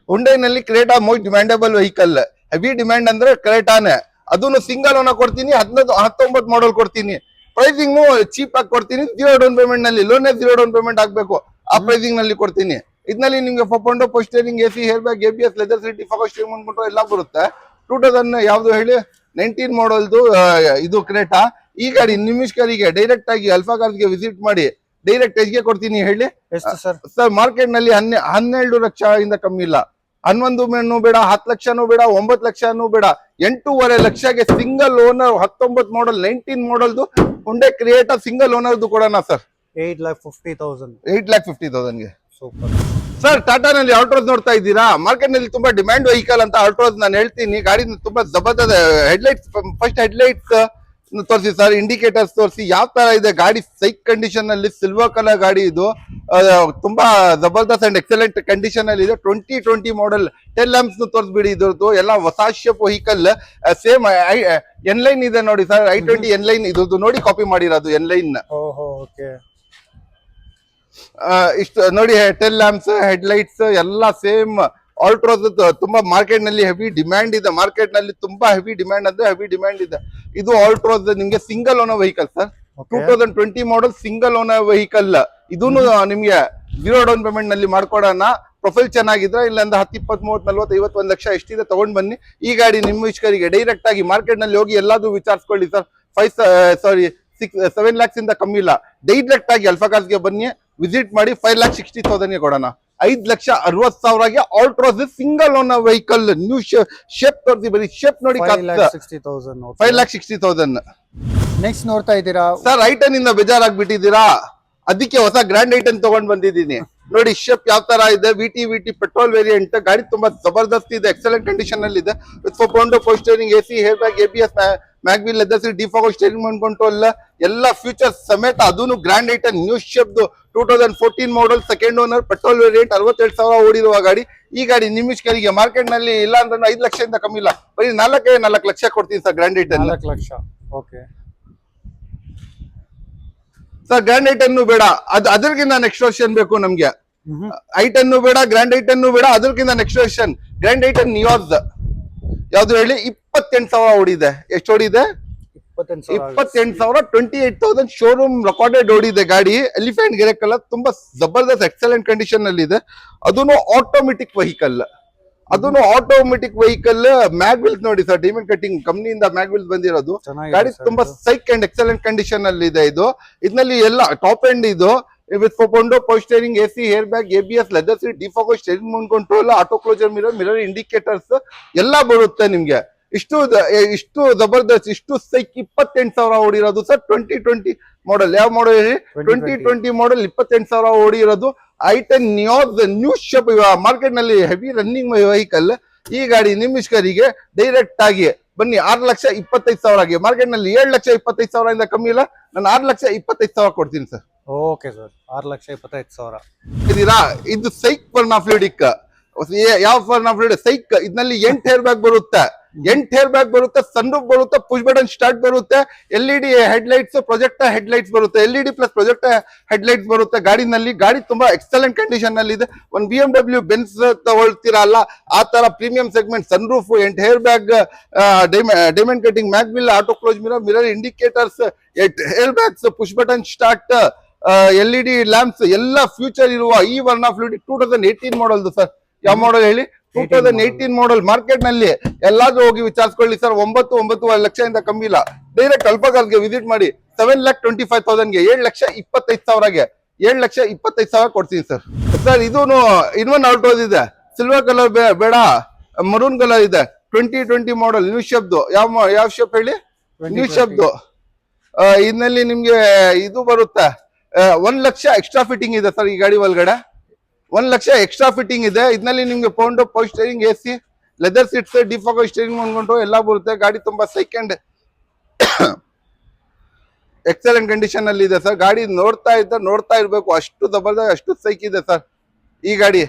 ಹುಂಡೈನಲ್ಲಿ Creta most demandable vehicle. Heavy demand ಅಂದ್ರೆ ಕ್ರೇಟಾನೆ. ಅದನ್ನು ಸಿಂಗಲ್ ಓನರ್ ಕೊಡ್ತೀನಿ. 19 ಮಾಡಲ್ ಕೊಡ್ತೀನಿ. ಪ್ರೈಸಿಂಗ್ ಚೀಪ್ ಆಗಿ ಕೊಡ್ತೀನಿ. 0 ಡೌನ್ ಪೇಮೆಂಟ್ ನಲ್ಲಿ, ಲೋನ್ 0 ಡೌನ್ ಪೇಮೆಂಟ್ ಆಗ್ಬೇಕು. ಆ ಪ್ರೈಸಿಂಗ್ ನಲ್ಲಿ ಕೊಡ್ತೀನಿ. ಇದರಲ್ಲಿ ನಿಮ್ಗೆ ಫೋಂಡೋ power steering, AC, air bag, ABS, leather seat, defogger steering ಅನ್ಬಿಟ್ಟು ಎಲ್ಲ ಬರುತ್ತೆ. 2000 ಯಾವ್ದು ಹೇಳಿ? 19 ಮಾಡಲ್ದು ಇದು ಕ್ರೇಟಾ. ಈ ಗಾಡಿ ನಿಮಿಷ್ಕರಿಗೆ ಡೈರೆಕ್ಟ್ ಆಗಿ ಅಲ್ಫಾ ಕಾರ್ಸ್ಗೆ ವಿಸಿಟ್ ಮಾಡಿ. ಡೈರೆಕ್ಟ್ ಎಷ್ಗೆ ಕೊಡ್ತೀನಿ ಹೇಳಿ? ಎಷ್ಟು ಸರ್? ಸರ್ ಮಾರ್ಕೆಟ್ ನಲ್ಲಿ 12 ಲಕ್ಷ ಇಂದ ಕಮ್ಮಿ ಇಲ್ಲ. 11 ಬೇಡ, 10 ಲಕ್ಷನೂ ಬೇಡ, 9 ಲಕ್ಷನೂ ಬೇಡ, 8.5 ಲಕ್ಷಗೆ ಸಿಂಗಲ್ ಓನರ್ 19 ಮಾಡಲ್ 19 ಮಾಡಲ್ದು ಹುಂಡೈ ಕ್ರಿಯೇಟಾ ಸಿಂಗಲ್ ಓನರ್ದು ಕೊಡೋಣ ಸರ್. 8,50,000. 8,50,000ಗೆ. Super sir. ಟಾಟಾನಲ್ಲಿ ಆಲ್ಟ್ರೋಸ್ ನೋಡ್ತಾ ಇದ್ದೀರಾ? ಮಾರ್ಕೆಟ್ ನಲ್ಲಿ ತುಂಬಾ ಡಿಮ್ಯಾಂಡ್ ವೆಹಿಕಲ್ ಅಂತ ಆಲ್ಟ್ರೋಸ್ ನಾನು ಹೇಳ್ತೀನಿ. ಗಾಡಿ ತುಂಬಾ ಜಬರ್ದಸ್ತ್. ಹೆಡ್ಲೈಟ್ಸ್ ಫಸ್ಟ್ ಹೆಡ್ಲೈಟ್ಸ್ ತೋರಿಸಿ ಸರ್, ಇಂಡಿಕೇಟರ್ಸ್ ತೋರಿಸಿ. ಯಾವ ತರ ಇದೆ ಗಾಡಿ? ಸೈಕ್ ಕಂಡೀಷನ್ ಅಲ್ಲಿ ಸಿಲ್ವರ್ ಕಲರ್ ಗಾಡಿ ಇದು. ತುಂಬಾ ಜಬರ್ದಸ್ತ್ ಅಂಡ್ ಎಕ್ಸಲೆಂಟ್ ಕಂಡೀಷನ್ ಅಲ್ಲಿ ಇದೆ. 2020 ಮಾಡಲ್. 10 ಲ್ಯಾಂಪ್ಸ್ ತೋರಿಸ್ಬಿಡಿ. ಇದ್ರದ್ದು ಎಲ್ಲ ಹೊಸ ಶೇಪ್ ವೆಹಿಕಲ್. ಸೇಮ್ ಎನ್ಲೈನ್ ಇದೆ ನೋಡಿ ಸರ್. i20 ಎನ್ಲೈನ್ ಇದ್ರದ್ದು ನೋಡಿ ಕಾಪಿ ಮಾಡಿರೋದು ಎನ್ಲೈನ್. ಇಷ್ಟು ನೋಡಿ. 10 ಲ್ಯಾಂಪ್ಸ್, ಹೆಡ್ಲೈಟ್ಸ್ ಎಲ್ಲ ಸೇಮ್. ಆಲ್ಟ್ರೋಸ್ ತುಂಬಾ ಮಾರ್ಕೆಟ್ ನಲ್ಲಿ ಹೆವಿ ಡಿಮ್ಯಾಂಡ್ ಇದೆ. ಮಾರ್ಕೆಟ್ ನಲ್ಲಿ ತುಂಬಾ ಹೆವಿ ಡಿಮ್ಯಾಂಡ್ ಅಂದ್ರೆ ಹೆವಿ ಡಿಮ್ಯಾಂಡ್ ಇದೆ. ಇದು ಆಲ್ಟ್ರೋಸ್ ನಿಮ್ಗೆ ಸಿಂಗಲ್ ಓನರ್ ವೆಹಿಕಲ್ ಸರ್. 2020 ಮಾಡಲ್ ಸಿಂಗಲ್ ಓನರ್ ವೆಹಿಕಲ್. ಇದೂನು ನಿಮ್ಗೆ 0 ಡೌನ್ ಪೇಮೆಂಟ್ ನಲ್ಲಿ ಮಾಡ್ಕೊಡೋಣ. ಪ್ರೊಫೈಲ್ ಚೆನ್ನಾಗಿದ್ರೆ ಇಲ್ಲಿಂದ 10, 20, 30, 40, 50, 1 ಲಕ್ಷ ಎಷ್ಟಿದೆ ತಗೊಂಡ್ ಬನ್ನಿ. ಈ ಗಾಡಿ ನಿಮ್ಮ ಇಷ್ಕರಿಗೆ ಡೈರೆಕ್ಟ್ ಆಗಿ ಮಾರ್ಕೆಟ್ ನಲ್ಲಿ ಹೋಗಿ ಎಲ್ಲಾದ್ರೂ ವಿಚಾರಿಸ್ಕೊಳ್ಳಿ ಸರ್. 7 lakhs ಇಂದ ಕಮ್ಮಿ ಇಲ್ಲ. ಡೈರೆಕ್ಟ್ ಆಗಿ ಅಲ್ಫಾ ಕಾರ್ಸ್ಗೆ ಬನ್ನಿ, ವಿಸಿಟ್ ಮಾಡಿ. 5,60,000 ಕೊಡೋಣ. 5,60,000ಗೆ Altroz single owner vehicle. New shape ತೋರಿಸಿ. ಬರೀ ಶೇಪ್ ನೋಡಿ. 5,60,000. ನೆಕ್ಸ್ಟ್ ನೋಡ್ತಾ ಇದ್ದೀರಾ ಸರ್? i10 ಇಂದ ಬೇಜಾರಾಗ್ಬಿಟ್ಟಿದ್ದೀರಾ? ಅದಕ್ಕೆ ಹೊಸ ಗ್ರ್ಯಾಂಡ್ i10 ತಗೊಂಡ್ ಬಂದಿದ್ದೀನಿ. ನೋಡಿ ಶೇಪ್ ಯಾವ ತರ ಇದೆ, ವಿ ಟಿ ಪೆಟ್ರೋಲ್ ವೇರಿಯಂಟ್. ಗಾಡಿ ತುಂಬಾ ಜಬರ್ದಸ್ತ್ ಇದೆ, ಎಕ್ಸಲೆಂಟ್ ಕಂಡೀಷನ್ ಅಲ್ಲಿ ಇದೆ. With four steering, AC, air bag, ABS, mag wheel, leather seat, defogger steering control, ಎಲ್ಲ ಫೀಚರ್ಸ್ ಸಮೇತ. ಅದನ್ನು grand i ten new shape 2014 model, second owner, petrol variant, 67,000 ಓಡಿರುವ ಗಾಡಿ. ಈ ಗಾಡಿ ನಿಮಿಷ್ಕರಿಗೆ ಮಾರ್ಕೆಟ್ ನಲ್ಲಿ ಇಲ್ಲ ಅಂದ್ರೆ 5 ಲಕ್ಷದಿಂದ ಕಮ್ಮಿ ಇಲ್ಲ, ಬರೀ 4 ಲಕ್ಷ ಕೊಡ್ತೀನಿ sir grand i ten. 4 lakh. Okay sir grand i ten ಬೇಡ, ಅದಕ್ಕಿಂತ ನೆಕ್ಸ್ಟ್ ವರ್ಷನ್ ಬೇಕು ನಮ್ಗೆ. ಐಟನ್ ಬೇಡ, ಗ್ರ್ಯಾಂಡ್ ಐಟನ್ ಬೇಡ, ಅದಕ್ಕಿಂತ next version grand i ten Niyas. ಯಾವ್ದು ಹೇಳಿ? 28,000 ಓಡಿದೆ. ಎಷ್ಟು ಓಡಿದೆ? 28,000. 28,000 ಶೋರೂಮ್ ರೆಕಾರ್ಡೆಡ್ ಓಡಿದೆ ಗಾಡಿ. ಎಲಿಫೆಂಟ್ ಗೆರೆ ಕಲರ್, ತುಂಬಾ ಜಬರ್ದಸ್ತ್ ಎಕ್ಸಲೆಂಟ್ ಕಂಡೀಷನ್ ಅಲ್ಲಿ ಇದೆ. ಅದನ್ನು ಆಟೋಮೆಟಿಕ್ ವೆಹಿಕಲ್. ಮ್ಯಾಗ್ವಿಲ್ಸ್ ನೋಡಿ ಸರ್, ಡೈಮಂಡ್ ಕಟಿಂಗ್ ಕಂಪ್ನಿಯಿಂದ ಮ್ಯಾಗ್ವಿಲ್ಸ್ ಬಂದಿರೋದು. ಗಾಡಿ ತುಂಬಾ ಸೈಕ್ ಅಂಡ್ ಎಕ್ಸಲೆಂಟ್ ಕಂಡೀಷನ್ ಅಲ್ಲಿ ಇದೆ. ಇದರಲ್ಲಿ ಎಲ್ಲ ಟಾಪ್ ಎಂಡ್ ಇದು. With power steering, AC, air bag, ABS, leather seat, defogger steering control, auto closer mirror indicators ಎಲ್ಲ ಬರುತ್ತೆ ನಿಮ್ಗೆ. ಇಷ್ಟು ಜಬರ್ದಸ್ತ್, ಇಷ್ಟು ಸೈಕ್ 28,000 ಓಡಿರೋದು ಸರ್. 2020 ಮಾಡಲ್. ಯಾವ ಮಾಡಲ್ ಹೇಳಿ? 2020 ಮಾಡಲ್, 28,000 ಓಡಿರೋದು. I ten Nios new shape. Market ನಲ್ಲಿ ಹೆವಿ ರನ್ನಿಂಗ್ ವೆಹಿಕಲ್. ಈ ಗಾಡಿ ನಿಮಿಷ್ಕರಿಗೆ ಡೈರೆಕ್ಟ್ ಆಗಿ ಬನ್ನಿ 6,25,000. ಮಾರ್ಕೆಟ್ ನಲ್ಲಿ 7,25,000 ಕಮ್ಮಿ ಇಲ್ಲ. ನಾನು 6,25,000 ಕೊಡ್ತೀನಿ ಸರ್. ಓಕೆ ಸರ್, 6,25,000 ಇದೀರಾ? ಇದು ಸೈಕ್ ಫರ್ನಾ ಫ್ಲೂಯಿಡಿಕ್. ಯಾವ ಫರ್ನಾ ಫ್ಲೂಯಿಡಿಕ್ ಸೈಕ್. ಇದರಲ್ಲಿ 8 ಹೇರ್ ಬ್ಯಾಗ್ ಬರುತ್ತೆ, ಸನ್ ರೂಫ್ ಬರುತ್ತೆ, ಪುಷ್ ಬಟನ್ ಸ್ಟಾರ್ಟ್ ಬರುತ್ತೆ, LED ಹೆಡ್ಲೈಟ್ಸ್, ಪ್ರೊಜೆಕ್ಟರ್ ಹೆಡ್ಲೈಟ್ಸ್ ಬರುತ್ತೆ, LED ಪ್ಲಸ್ ಪ್ರೊಜೆಕ್ಟರ್ ಹೆಡ್ಲೈಟ್ಸ್ ಬರುತ್ತೆ ಗಾಡಿನಲ್ಲಿ. ಗಾಡಿ ತುಂಬಾ ಎಕ್ಸಲೆಂಟ್ ಕಂಡೀಷನ್ ಅಲ್ಲಿ ಇದೆ. ಒಂದು BMW ಬೆನ್ಸ್ ತಗೊಳ್ತೀರಲ್ಲ ಆ ತರ premium segment. Sunroof, 8 hair bag, diamond cutting, mag wheel, auto close mirror indicators, 8 airbags, push button start, LED lamps, ಎಲ್ಲ ಫ್ಯೂಚರ್ ಇರುವ ಈ ವರ್ನಾ ಫ್ಲೂಯಿಡಿಕ್ 2018 ಮಾಡಲ್ ಸರ್. ಯಾವ ಮಾಡಲ್ ಹೇಳಿ? 2018 ಮಾಡಲ್. ಮಾರ್ಕೆಟ್ ನಲ್ಲಿ ಎಲ್ಲಾದ್ರೂ ಹೋಗಿ ವಿಚಾರಿಸ್ಕೊಳ್ಳಿ ಸರ್, 9 ಲಕ್ಷದಿಂದ ಕಮ್ಮಿ ಇಲ್ಲ. ಡೈರೆಕ್ಟ್ ಅಲ್ಪಕಾರ್ಗೆ ವಿಸಿಟ್ ಮಾಡಿ. 7,25,000ಗೆ, 7,25,000ಗೆ, 7,25,000 ಕೊಡ್ತೀನಿ ಸರ್. ಸರ್ ಇದು ಇನ್ನೊಂದು ಆಲ್ಟೋಸ್ ಇದೆ, ಸಿಲ್ವರ್ ಕಲರ್ ಬೇಡ, ಮರೂನ್ ಕಲರ್ ಇದೆ. 2020 ಮಾಡಲ್, ನ್ಯೂ ಶೇಪ್ದು. ಯಾವ ಶೇಪ್ ಹೇಳಿ? ನ್ಯೂ ಶೇಪ್ದು. ಇದರಲ್ಲಿ ನಿಮ್ಗೆ ಇದು ಬರುತ್ತೆ. 1 ಲಕ್ಷ ಎಕ್ಸ್ಟ್ರಾ ಫಿಟ್ಟಿಂಗ್ ಇದೆ ಸರ್ ಈ ಗಾಡಿ ಒಳಗಡೆ. 1 ಲಕ್ಷ ಎಕ್ಸ್ಟ್ರಾ ಫಿಟ್ಟಿಂಗ್ ಇದೆ. ಇದರಲ್ಲಿ ನಿಮ್ಗೆ power steering, AC, leather seats, defogger steering ಅನ್ಕೊಂಡು ಎಲ್ಲ ಬರುತ್ತೆ. ಗಾಡಿ ತುಂಬಾ ಸೆಕೆಂಡ್ ಎಕ್ಸಲೆಂಟ್ ಕಂಡೀಷನ್ ಅಲ್ಲಿ ಇದೆ ಸರ್. ಗಾಡಿ ನೋಡ್ತಾ ಇರ್ಬೇಕು, ಅಷ್ಟು ಜಬರ್ದಸ್ತ್, ಅಷ್ಟು ಸೈಕ್ ಇದೆ ಸರ್ ಈ ಗಾಡಿ.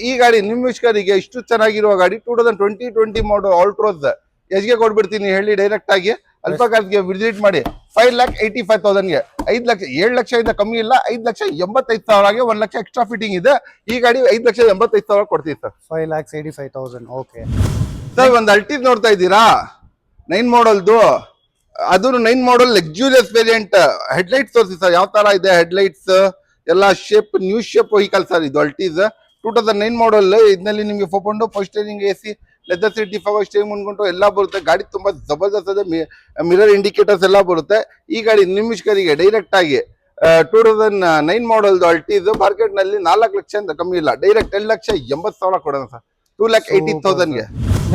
ಈ ಗಾಡಿ ನಿಮಿಷ್ಕರಿಗೆ ಇಷ್ಟು ಚೆನ್ನಾಗಿರುವ ಗಾಡಿ 2020 ಮಾಡಲ್ ಆಲ್ಟ್ರೋಸ್ ಎಷ್ಟ್ಗೆ ಕೊಡ್ಬಿಡ್ತೀನಿ ಹೇಳಿ? ಡೈರೆಕ್ಟ್ ಆಗಿ ಅಲ್ಪಕಾರ್ಗೆ ವಿಸಿಟ್ ಮಾಡಿ. 5,85,000ಗೆ, 7 ಲಕ್ಷದಿಂದ ಕಮ್ಮಿ ಇಲ್ಲ. 5,85,000ಗೆ 1 ಲಕ್ಷ ಎಕ್ಸ್ಟ್ರಾ ಫಿಟ್ಟಿಂಗ್ ಇದೆ. ಈ ಗಾಡಿ 5,85,000 ಕೊಡ್ತೀವಿ ಸರ್. 5,85,000. ಓಕೆ ಸರ್ ಒಂದು ಅಲ್ಟೀಸ್ ನೋಡ್ತಾ ಇದ್ದೀರಾ? 9 ಮಾಡಲ್ದು. ಅದು 9 ಮಾಡಲ್ ಲಕ್ಸುರಿಯಸ್ ವೇರಿಯಂಟ್. ಹೆಡ್ಲೈಟ್ಸ್ ತೋರಿಸಿ ಸರ್, ಯಾವ ತರ ಇದೆ ಹೆಡ್ಲೈಟ್ಸ್ ಎಲ್ಲ. Shape new shape vehicle sir ಇದು ಅಲ್ಟೀಸ್ 2009 ಮಾಡಲ್. ಇದರಲ್ಲಿ ನಿಮ್ಗೆ power steering, AC, leather seat, defogger steering ಅನ್ಕೊಂಡು ಎಲ್ಲ ಬರುತ್ತೆ. ಗಾಡಿ ತುಂಬಾ ಜಬರ್ದಸ್ತ್ ಇದೆ. ಮಿರರ್ ಇಂಡಿಕೇಟರ್ಸ್ ಎಲ್ಲ ಬರುತ್ತೆ. ಈ ಗಾಡಿ ನಿಮಿಷ್ಕರಿಗೆ ಡೈರೆಕ್ಟ್ ಆಗಿ 2009 ಮಾಡಲ್ ಅಲ್ಟೀಸ್. ಮಾರ್ಕೆಟ್ ನಲ್ಲಿ 4 ಲಕ್ಷದಿಂದ ಕಮ್ಮಿ ಇಲ್ಲ. ಡೈರೆಕ್ಟ್ 2,80,000 ಕೊಡೋಣ ಸರ್, 2,80,000ಗೆ.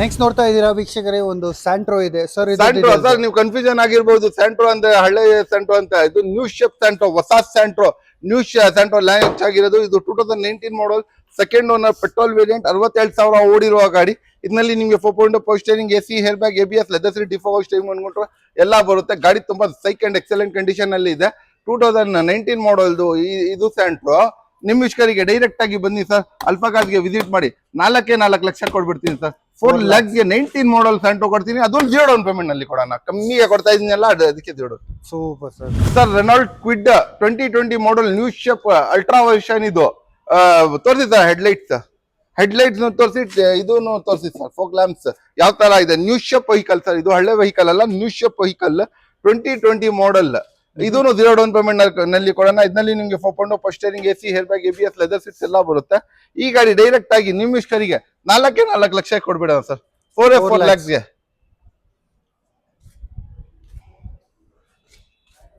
ನೆಕ್ಸ್ಟ್ ನೋಡ್ತಾ ಇದ್ದೀರಾ ವೀಕ್ಷಕರೇ, ಒಂದು ಸ್ಯಾಂಟ್ರೋ ಇದೆ ಸರ್. ಸ್ಯಾಂಟ್ರೋ ಸರ್, ನೀವು ಕನ್ಫ್ಯೂಷನ್ ಆಗಿರ್ಬೋದು. ಸ್ಯಾಂಟ್ರೋ ಅಂದ್ರೆ ಹಳೆ ಸ್ಯಾಂಟ್ರೋ ಅಂತ, ಇದು ನ್ಯೂ ಶೇಪ್ ಸ್ಯಾಂಟ್ರೋ, ಹೊಸ ಸ್ಯಾಂಟ್ರೋ. ನ್ಯೂ ಸ್ಯಾಂಟ್ರೋ ಲಾಂಚ್ ಆಗಿರೋದು. ಇದು 2019 model, second owner, petrol variant, 67,000 ಓಡಿರುವ ಗಾಡಿ. ಇದರಲ್ಲಿ ನಿಮಗೆ power steering, AC, air bag, ABS, leather seat, defogger steering ಅನ್ಕೊಂಡ್ರೆ ಎಲ್ಲ ಬರುತ್ತೆ. ಗಾಡಿ ತುಂಬಾ ಸೈಕ್ ಅಂಡ್ ಎಕ್ಸಲೆಂಟ್ ಕಂಡೀಷನ್ ಅಲ್ಲಿ ಇದೆ. 2019 ಮಾಡಲ್ದು ಇದು ಸ್ಯಾಂಟ್ರೋ. ನಿಮಿಷ್ಕರಿಗೆ ಡೈರೆಕ್ಟ್ ಆಗಿ ಬನ್ನಿ ಸರ್, ಅಲ್ಪಕಾರ್ಗೆ ವಿಸಿಟ್ ಮಾಡಿ. 4 ಲಕ್ಷ ಕೊಡ್ಬಿಡ್ತೀನಿ ಸರ್. 4 lakhsಗೆ 19 ಮಾಡಲ್ ಸ್ಯಾಂಟ್ರೋ ಕೊಡ್ತೀನಿ. ಅದೊಂದು 0 ಡೌನ್ ಪೇಮೆಂಟ್ ನಲ್ಲಿ ಕೊಡೋಣ. ಕಮ್ಮಿಗೆ ಕೊಡ್ತಾ ಇದೀನಲ್ಲ, ಅದಕ್ಕೆ 0. Super sir. Sir Renault Kwid 2020 ಮಾಡಲ್, ನ್ಯೂ ಶೇಪ್ ಅಲ್ಟ್ರಾ ವರ್ಷನ್. ಇದು ತೋರಿಸಿ ಸರ್ ಹೆಡ್ಲೈಟ್ಸ್ ತೋರಿಸಿ, ಇದನ್ನು ತೋರಿಸಿ ಸರ್. ಫೋಕ್ ಲ್ಯಾಂಪ್ಸ್ ಯಾವ ತರ ಇದೆ? New shape vehicle sir. ಇದು ಹಳೆ ವೆಹಿಕಲ್ ಅಲ್ಲ, ನ್ಯೂ ಶೇಪ್ ವೆಹಿಕಲ್ 2020 ಮಾಡಲ್. ಇದೂನು 0 ಡೌನ್ ಪೇಮೆಂಟ್ ನಲ್ಲಿ ಕೊಡೋಣ. ಇದರಲ್ಲಿ ನಿಮ್ಗೆ power steering, AC, air bag, ABS, leather seats ಎಲ್ಲ ಬರುತ್ತೆ. ಈ ಗಾಡಿ ಡೈರೆಕ್ಟ್ ಆಗಿ ನಿಮಿಷ್ಕರಿಗೆ 4 ಲಕ್ಷ ಕೊಡ್ಬಿಡೋಣ ಸರ್. 4 lakhsಗೆ.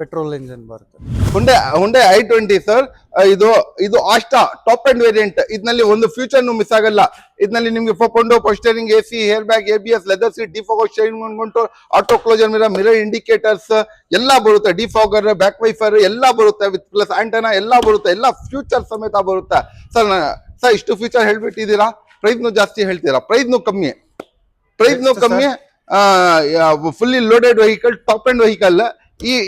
ಪೆಟ್ರೋಲ್ ಇಂಜಿನ್ ಬರುತ್ತೆ. ಹುಂಡೆ i20 ಸರ್. ಇದು ಆಸ್ಟಾ ಟಾಪ್ ಅಂಡ್ ವೇರಿಯಂಟ್. ಇದರಲ್ಲಿ ಒಂದು ಫ್ಯೂಚರ್ ಮಿಸ್ ಆಗಲ್ಲ. ಇದರಲ್ಲಿ ನಿಮ್ಗೆ 4 power steering, AC, air bag, ABS, leather seat, defogger, steering ಅನ್ಕೊಂಡು ಆಟೋ ಕ್ಲೋಸರ್ ಮಿರರ್ ಇಂಡಿಕೇಟರ್ಸ್ ಎಲ್ಲ ಬರುತ್ತೆ. ಡಿಫಾಗರ್, ಬ್ಯಾಕ್ ವೈಫರ್ ಎಲ್ಲ ಬರುತ್ತೆ. ವಿತ್ ಪ್ಲಸ್ ಆಂಟೆನಾ ಎಲ್ಲ ಬರುತ್ತೆ. ಎಲ್ಲ ಫ್ಯೂಚರ್ ಸಮೇತ ಬರುತ್ತೆ. ಸರ್ ಇಷ್ಟು ಫ್ಯೂಚರ್ ಹೇಳ್ಬಿಟ್ಟಿದ್ದೀರಾ, ಪ್ರೈಸ್ನು ಜಾಸ್ತಿ ಹೇಳ್ತೀರಾ. ಪ್ರೈಸ್ನು ಕಮ್ಮಿ. Fully loaded vehicle, top and vehicle.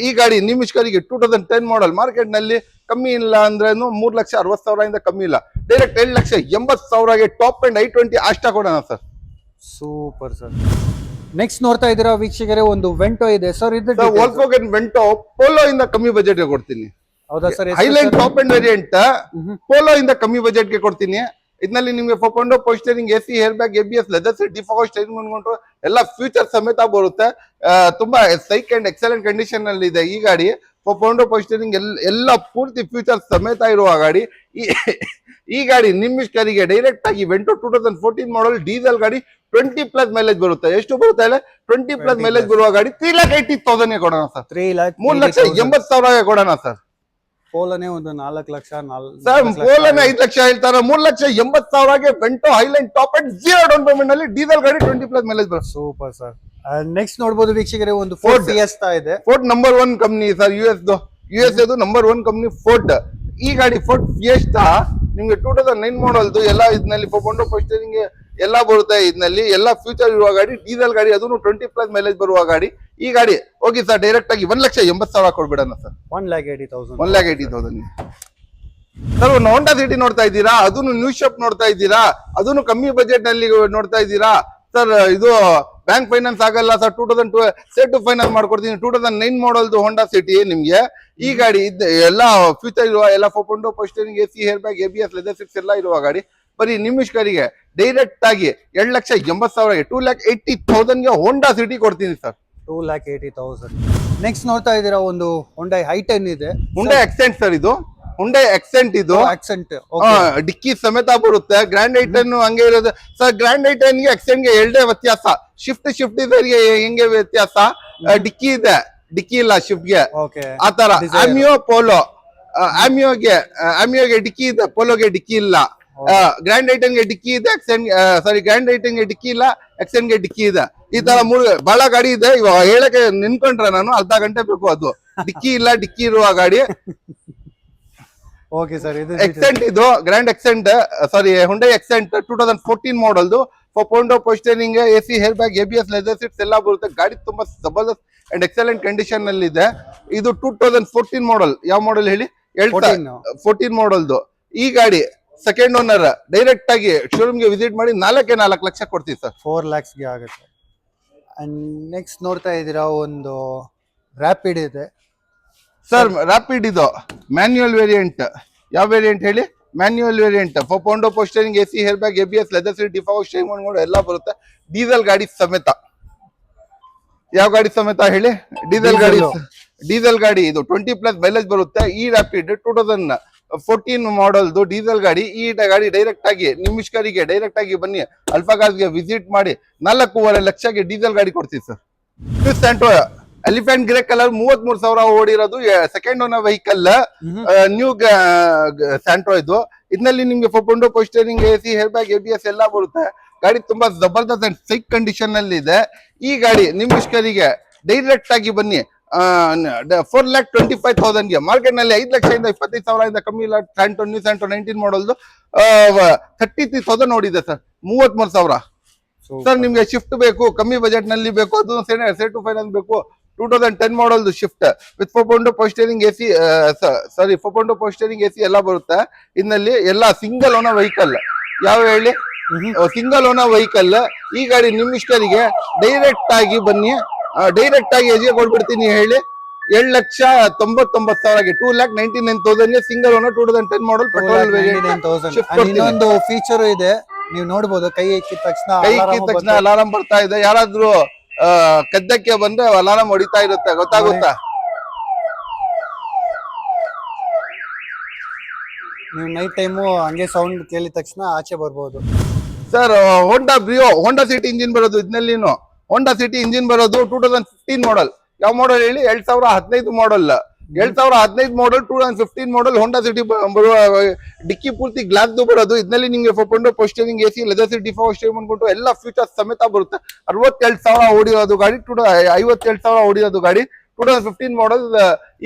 ಈ ಗಾಡಿ ನಿಮಿಷ್ಕರಿಗೆ 2010 ಮಾಡಲ್. ಮಾರ್ಕೆಟ್ ನಲ್ಲಿ ಕಮ್ಮಿ ಇಲ್ಲ ಅಂದ್ರೇನು 3,60,000 ಕಮ್ಮಿ ಇಲ್ಲ. Direct 7,80,000 top and i20 Asta ಕೊಡೋಣ ಸರ್. Super sir. ನೆಕ್ಸ್ಟ್ ನೋಡ್ತಾ ಇದ್ದೀರಾ ವೀಕ್ಷಕರೇ, ಒಂದು ವೆಂಟೋ ಇದೆ ಸರ್. ಇದು ವೋಲ್ಕ್ಸ್ವ್ಯಾಗನ್ ವೆಂಟೋ ಪೋಲೋ ಇಂದ ಕಮ್ಮಿ ಬಜೆಟ್ ಗೆ ಕೊಡ್ತೀನಿ. ಹೌದಾ sir? Highline top end variant Polo ಇಂದ ಕಮ್ಮಿ ಬಜೆಟ್ ಗೆ ಕೊಡ್ತೀನಿ. ಇದರಲ್ಲಿ ನಿಮ್ಗೆ 4 power steering, AC, air bag, ABS, leather seat, defogger, steering ಅನ್ಕೊಂಡ್ರು ಎಲ್ಲ ಫ್ಯೂಚರ್ ಸಮೇತ ಬರುತ್ತೆ. ತುಂಬಾ ಸೈಕ್ ಅಂಡ್ ಎಕ್ಸಲೆಂಟ್ ಕಂಡೀಷನ್ ಅಲ್ಲಿ ಇದೆ ಈ ಗಾಡಿ. 4 ಪವರ್ ಸ್ಟೇರಿಂಗ್ ಎಲ್ಲ ಪೂರ್ತಿ ಫ್ಯೂಚರ್ ಸಮೇತ ಇರುವ ಗಾಡಿ. ಈ ಗಾಡಿ ನಿಮ್ಮಿಷ್ಕರಿಗೆ ಡೈರೆಕ್ಟ್ ಆಗಿ ವೆಂಟೋ 2014 ಮಾಡಲ್ ಡೀಸೆಲ್ ಗಾಡಿ 20+ ಮೈಲೇಜ್ ಬರುತ್ತೆ. ಎಷ್ಟು ಬರುತ್ತೆ ಅಲ್ಲ? 20+ ಮೈಲೇಜ್ ಬರುವ ಗಾಡಿ 3,80,000 ಕೊಡೋಣ ಸರ್. 3,80,000 ಕೊಡೋಣ ಸರ್. ಪೋಲನೇ ಒಂದು 4 ಲಕ್ಷ ಸರ್. ಪೋಲನೇ 5 ಲಕ್ಷ ಹೇಳ್ತಾರೆ. 3,80,000 Vento Highline top and 0 down payment ನಲ್ಲಿ ಡೀಸೆಲ್ ಗಾಡಿ 20+ ಮೈಲೇಜ್ ಬರುತ್ತೆ. Super sir. ನೆಕ್ಸ್ಟ್ ನೋಡಬಹುದು ವೀಕ್ಷಕರೇ, ಒಂದು ಫೋರ್ಡ್ ಫಿಯೆಸ್ಟಾ ಇದೆ. Ford number 1 company sir. US number 1 company Ford. ಈ ಗಾಡಿ ಫೋರ್ಡ್ ಫಿಯೆಸ್ಟಾ ನಿಮ್ಗೆ 2009 ಮಾಡಲ್ದು ಎಲ್ಲ ಇದರಲ್ಲಿ 4 ಪವರ್ ಸ್ಟೇರಿಂಗ್ ಎಲ್ಲ ಬರುತ್ತೆ. ಇದರಲ್ಲಿ ಎಲ್ಲ ಫ್ಯೂಚರ್ ಇರುವ ಗಾಡಿ, ಡೀಸೆಲ್ ಗಾಡಿ, ಅದನ್ನು 20+ ಮೈಲೇಜ್ ಬರುವ ಗಾಡಿ. ಈ ಗಾಡಿ ಹೋಗಿ ಸರ್ ಡೈರೆಕ್ಟ್ ಆಗಿ 1,80,000 ಕೊಡ್ಬಿಡೋಣ ಸರ್. 1,80,000 ಸರ್. ಒಂದು ಹೋಂಡಾ ಸಿಟಿ ನೋಡ್ತಾ ಇದ್ದೀರಾ, ಅದನ್ನು ನ್ಯೂ ಶಾಪ್ ನೋಡ್ತಾ ಇದ್ದೀರಾ, ಅದನ್ನು ಕಮ್ಮಿ ಬಜೆಟ್ ನಲ್ಲಿ ನೋಡ್ತಾ ಇದ್ದೀರಾ ಸರ್. ಇದು ಬ್ಯಾಂಕ್ ಫೈನಾನ್ಸ್ ಆಗಲ್ಲ ಸರ್. 2002 ಸೇಟು ಫೈನಾನ್ಸ್ ಮಾಡ್ಕೊಡ್ತೀನಿ. 2009 ಮಾಡಲ್ದು ಹೋಂಡಾ ಸಿಟಿ ನಿಮ್ಗೆ. ಈ ಗಾಡಿ ಎಲ್ಲ ಫ್ಯೂಚರ್ ಇರುವ ಎಲ್ಲ 4 power steering, AC, air bag, ABS, leather seats ಎಲ್ಲ ಇರುವ ಗಾಡಿ. ಬರೀ ನಿಮಿಷ್ಕರಿಗೆ ಡೈರೆಕ್ಟ್ ಆಗಿ 2,80,000 2,80,000 ಹೋಂಡಾ ಸಿಟಿ ಕೊಡ್ತೀನಿ ಸರ್. 2,80,000. ನೆಕ್ಸ್ಟ್ ನೋಡ್ತಾ ಇದ್ದೀರಾ, ಒಂದು Hyundai i10 ಇದೆ. Hyundai Accent sir. ಇದು Hyundai Accent. ಇದು Accent ಡಿಕ್ಕಿ ಸಮೇತ ಬರುತ್ತೆ. ಗ್ರ್ಯಾಂಡ್ i10 ಹಂಗೆ ಇರೋದು ಸರ್. ಗ್ರ್ಯಾಂಡ್ i10 ಗೆ Accent ಗೆ ಎರಡೇ ವ್ಯತ್ಯಾಸ. ಶಿಫ್ಟ್ ಇದರಿಗೆ ಹೆಂಗೆ ವ್ಯತ್ಯಾಸ, ಡಿಕ್ಕಿ ಇದೆ, ಡಿಕ್ಕಿ ಇಲ್ಲ ಶಿಫ್ಟ್ ಗೆ. ಆತರ ಆಮಿಯೋ ಪೋಲೋ, ಆಮಿಯೋಗೆ ಡಿಕ್ಕಿ ಇದೆ, ಪೋಲೋಗೆ ಡಿಕ್ಕಿ ಇಲ್ಲ. ಗ್ರ್ಯಾಂಡ್ i10 ಗೆ ಡಿಕ್ಕಿ ಇದೆ, ಗ್ರ್ಯಾಂಡ್ i10 ಗೆ ಡಿಕ್ಕಿ ಇಲ್ಲ, Accent ಗೆ ಡಿಕ್ಕಿ ಇದೆ. ಈ ತರ 3 ಬಹಳ ಗಾಡಿ ಇದೆ. ಇವಾಗ ಹೇಳಕ್ಕೆ ನಿನ್ಕೊಂಡ್ರೆ ನಾನು ಅರ್ಧ ಗಂಟೆ ಬೇಕು. ಅದು ಡಿಕ್ಕಿ ಇಲ್ಲ, ಡಿಕ್ಕಿ ಇರುವ ಗಾಡಿ. Okay sir. ಇದು Accent, ಇದು grand Accent, Hyundai Accent 2014 ಮಾಡಲ್ದು 4 power steering, AC, air bag, ABS, leather seats ಎಲ್ಲ ಬರುತ್ತೆ. ಗಾಡಿ ತುಂಬಾ ಜಬರ್ದಸ್ತ್ ಅಂಡ್ ಎಕ್ಸಲೆಂಟ್ ಕಂಡೀಷನ್ ನಲ್ಲಿ ಇದೆ. ಇದು 2014 ಮಾಡಲ್. ಯಾವ ಮಾಡಲ್ ಹೇಳಿ? 14 ಮಾಡಲ್ದು. ಈ ಗಾಡಿ ಸೆಕೆಂಡ್ ಓನರ್. ಡೈರೆಕ್ಟ್ ಆಗಿ ಶೋರೂಮ್ ಗೆ ವಿಸಿಟ್ ಮಾಡಿ 4 ಲಕ್ಷ ಕೊಡ್ತೀವಿ ಸರ್. 4 lakhs ಗೆ ಆಗುತ್ತೆ. ಅಂಡ್ ನೆಕ್ಸ್ಟ್ ನೋಡ್ತಾ ಇದ್ದೀರಾ, ಒಂದು ರ್ಯಾಪಿಡ್ ಇದೆ ಸರ್. ರ್ಯಾಪಿಡ್ ಇದು ಮ್ಯಾನ್ಯುಯಲ್ ವೇರಿಯಂಟ್. ಯಾವ ವೇರಿಯಂಟ್ ಹೇಳಿ? Manual variant. 4 power steering, AC, air bag, ABS, leather seat, defogger, steering ಎಲ್ಲ ಬರುತ್ತೆ. ಡೀಸೆಲ್ ಗಾಡಿ ಸಮೇತ. ಯಾವ ಗಾಡಿ ಸಮೇತ ಹೇಳಿ? ಡೀಸೆಲ್ ಗಾಡಿ. ಇದು 20+ ಮೈಲೇಜ್ ಬರುತ್ತೆ. ಈ ರ್ಯಾಪಿಡ್ 2014 ಮಾಡಲ್ದು ಡೀಸೆಲ್ ಗಾಡಿ. ಈ ಗಾಡಿ ಡೈರೆಕ್ಟ್ ಆಗಿ ನಿಮಿಷ್ಕರಿಗೆ ಡೈರೆಕ್ಟ್ ಆಗಿ ಬನ್ನಿ, ಅಲ್ಫಾಗಾಸ್ಗೆ ವಿಸಿಟ್ ಮಾಡಿ 4.5 ಲಕ್ಷಕ್ಕೆ ಡೀಸೆಲ್ ಗಾಡಿ ಕೊಡ್ತೀವಿ sir. Santro elephant grey colour 33,000 ಓಡಿರೋದು. Second owner vehicle. New Santro ಇದು. ಇದರಲ್ಲಿ ನಿಮ್ಗೆ 4 power steering, AC, air bag, ABS ಎಲ್ಲ ಬರುತ್ತೆ. ಗಾಡಿ ತುಂಬಾ ಜಬರ್ದಸ್ತ್ ಅಂಡ್ ಸೈಕ್ ಕಂಡೀಷನ್ ಅಲ್ಲಿ ಇದೆ. ಈ ಗಾಡಿ ನಿಮಿಷ್ಕರಿಗೆ ಡೈರೆಕ್ಟ್ ಆಗಿ ಬನ್ನಿ, 4,25,000 ಮಾರ್ಕೆಟ್ ನಲ್ಲಿ 5 ಲಕ್ಷದಿಂದ 25,000 ಕಮ್ಮಿ ಇಲ್ಲ. ನ್ಯೂ ಸ್ಯಾಂಟೋ 19 ಮಾಡಲ್ದು 33,000 ನೋಡಿದೆ ಸರ್. 33,000 ಸರ್. ನಿಮ್ಗೆ ಶಿಫ್ಟ್ ಬೇಕು, ಕಮ್ಮಿ ಬಜೆಟ್ ನಲ್ಲಿ ಬೇಕು, ಅದು ಸೇಟು ಫೈನಾನ್ಸ್ ಬೇಕು. 2010 ಮಾಡಲ್ದು Swift with 4 power steering, AC, 4 power steering, AC ಎಲ್ಲ ಬರುತ್ತೆ. ಇದರಲ್ಲಿ ಎಲ್ಲ ಸಿಂಗಲ್ ಓನರ್ ವೆಹಿಕಲ್. ಯಾವ ಹೇಳಿ? Single owner vehicle. ಈ ಗಾಡಿ ನಿಮಿಷ್ಕರಿಗೆ ಡೈರೆಕ್ಟ್ ಆಗಿ ಬನ್ನಿ, ಡೈರೆಕ್ಟ್ ಆಗಿ ಎಜೆ ಕೊಡ್ಬಿಡ್ತೀನಿ ಹೇಳಿ. 7,99,000 2,99,000 ಸಿಂಗಲ್ ಓನರ್ 2010 ಮಾಡಲ್ ಪೆಟ್ರೋಲ್ ವೇರಿಯಂಟ್. ಇನ್ನೊಂದು ಫೀಚರ್ ಇದೆ, ನೀವು ನೋಡಬಹುದು. ಕೈ ಇಕ್ಕಿದ ತಕ್ಷಣ ಅಲಾರಾಮ್ ಬರ್ತಾ ಇದೆ. ಯಾರಾದ್ರೂ ಕದ್ದಕ್ಕೆ ಬಂದ್ರೆ ಅಲಾರಾಮ್ ಹೊಡಿತಾ ಇರುತ್ತೆ, ಗೊತ್ತಾಗುತ್ತಾ? ನೀವು ನೈಟ್ ಟೈಮು ಹಂಗೆ ಸೌಂಡ್ ಕೇಳಿದ ತಕ್ಷಣ ಆಚೆ ಬರ್ಬೋದು ಸರ್. ಹೋಂಡಾ ಬ್ರಿಯೋ, ಹೋಂಡಾ ಸಿಟಿ ಇಂಜಿನ್ ಬರೋದು. ಇದರಲ್ಲಿ ಹೋಂಡಾ ಸಿಟಿ ಇಂಜಿನ್ ಬರೋದು 2015 ಮಾಡಲ್. ಯಾವ ಮಾಡಲ್ ಹೇಳಿ? 2015 ಮಾಡಲ್. 2015 ಮಾಡಲ್ 2015 ಮಾಡಲ್ ಹೋಂಡಾ ಸಿಟಿ ಬರುವ ಡಿಕ್ಕಿ ಪೂರ್ತಿ ಗ್ಲಾಸ್ ಬರೋದು. ಇದರಲ್ಲಿ ನಿಮ್ಗೆ power steering AC leather seat default stay ಮಾಡ್ಕೊಂಡು ಎಲ್ಲ ಫ್ಯೂಚರ್ಸ್ ಸಮೇತ ಬರುತ್ತೆ. 62,000 ಓಡಿರೋದು ಗಾಡಿ, 57,000 ಓಡಿರೋದು ಗಾಡಿ, 2015 ಮಾಡಲ್.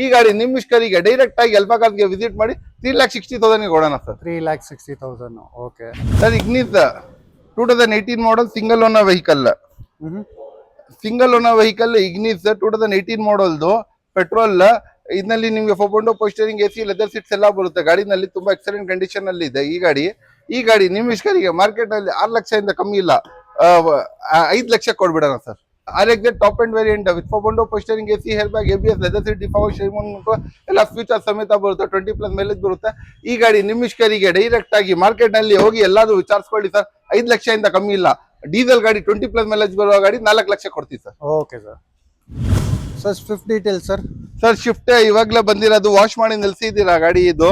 ಈ ಗಾಡಿ ನಿಮ್ ಇಷ್ಟರಿಗೆ ಡೈರೆಕ್ಟ್ ಆಗಿ ಅಲ್ಫಾ ಕಾರ್ಸ್ಗೆ ವಿಸಿಟ್ ಮಾಡಿ 3,60,000 ಕೊಡೋಣ sir. 3,60,000. Okay sir Ignis 2018 model single owner vehicle. Single owner vehicle Ignis 2018 ಮಾಡಲ್ದು ಪೆಟ್ರೋಲ್. ಇದರಲ್ಲಿ ನಿಮ್ಗೆ ಪೋಸ್ಟರಿಂಗ್ ಎಸಿ ಲೆದರ್ ಸೀಟ್ಸ್ ಎಲ್ಲ ಬರುತ್ತೆ. ಗಾಡಿನಲ್ಲಿ ತುಂಬಾ ಎಕ್ಸಲೆಂಟ್ ಕಂಡೀಷನ್ ಅಲ್ಲಿ ಇದೆ ಈ ಗಾಡಿ ನಿಮ್ ಇಷ್ಟರಿಗೆ ಮಾರ್ಕೆಟ್ ಅಲ್ಲಿ 6 ಲಕ್ಷದಿಂದ ಕಮ್ಮಿ ಇಲ್ಲ, 5 ಲಕ್ಷ ಕೊಡ್ಬಿಡೋಣ sir. RX top end variant with power steering AC air bag ABS leather seat default ಎಲ್ಲ ಫ್ಯೂಚರ್ ಸಮೇತ ಬರುತ್ತೆ. 20+ ಮೈಲೇಜ್ ಬರುತ್ತೆ. ಈ ಗಾಡಿ ನಿಮ್ಮ ಇಷ್ಟರಿಗೆ ಡೈರೆಕ್ಟ್ ಆಗಿ ಮಾರ್ಕೆಟ್ ನಲ್ಲಿ ಹೋಗಿ ಎಲ್ಲಾದ್ರೂ ವಿಚಾರಿಸ್ಕೊಳ್ಳಿ ಸರ್, 5 ಲಕ್ಷದಿಂದ ಕಮ್ಮಿ ಇಲ್ಲ. ಡೀಸೆಲ್ ಗಾಡಿ 20+ ಮೈಲೇಜ್ ಬರುವ ಗಾಡಿ 4 ಲಕ್ಷ ಕೊಡ್ತೀವಿ sir. Okay sir. Sir Swift detail sir. Sir shift ಇವಾಗಲೇ ಬಂದಿರೋದು, ವಾಶ್ ಮಾಡಿ ನಿಲ್ಸಿದ್ದೀರಾ ಗಾಡಿ. ಇದು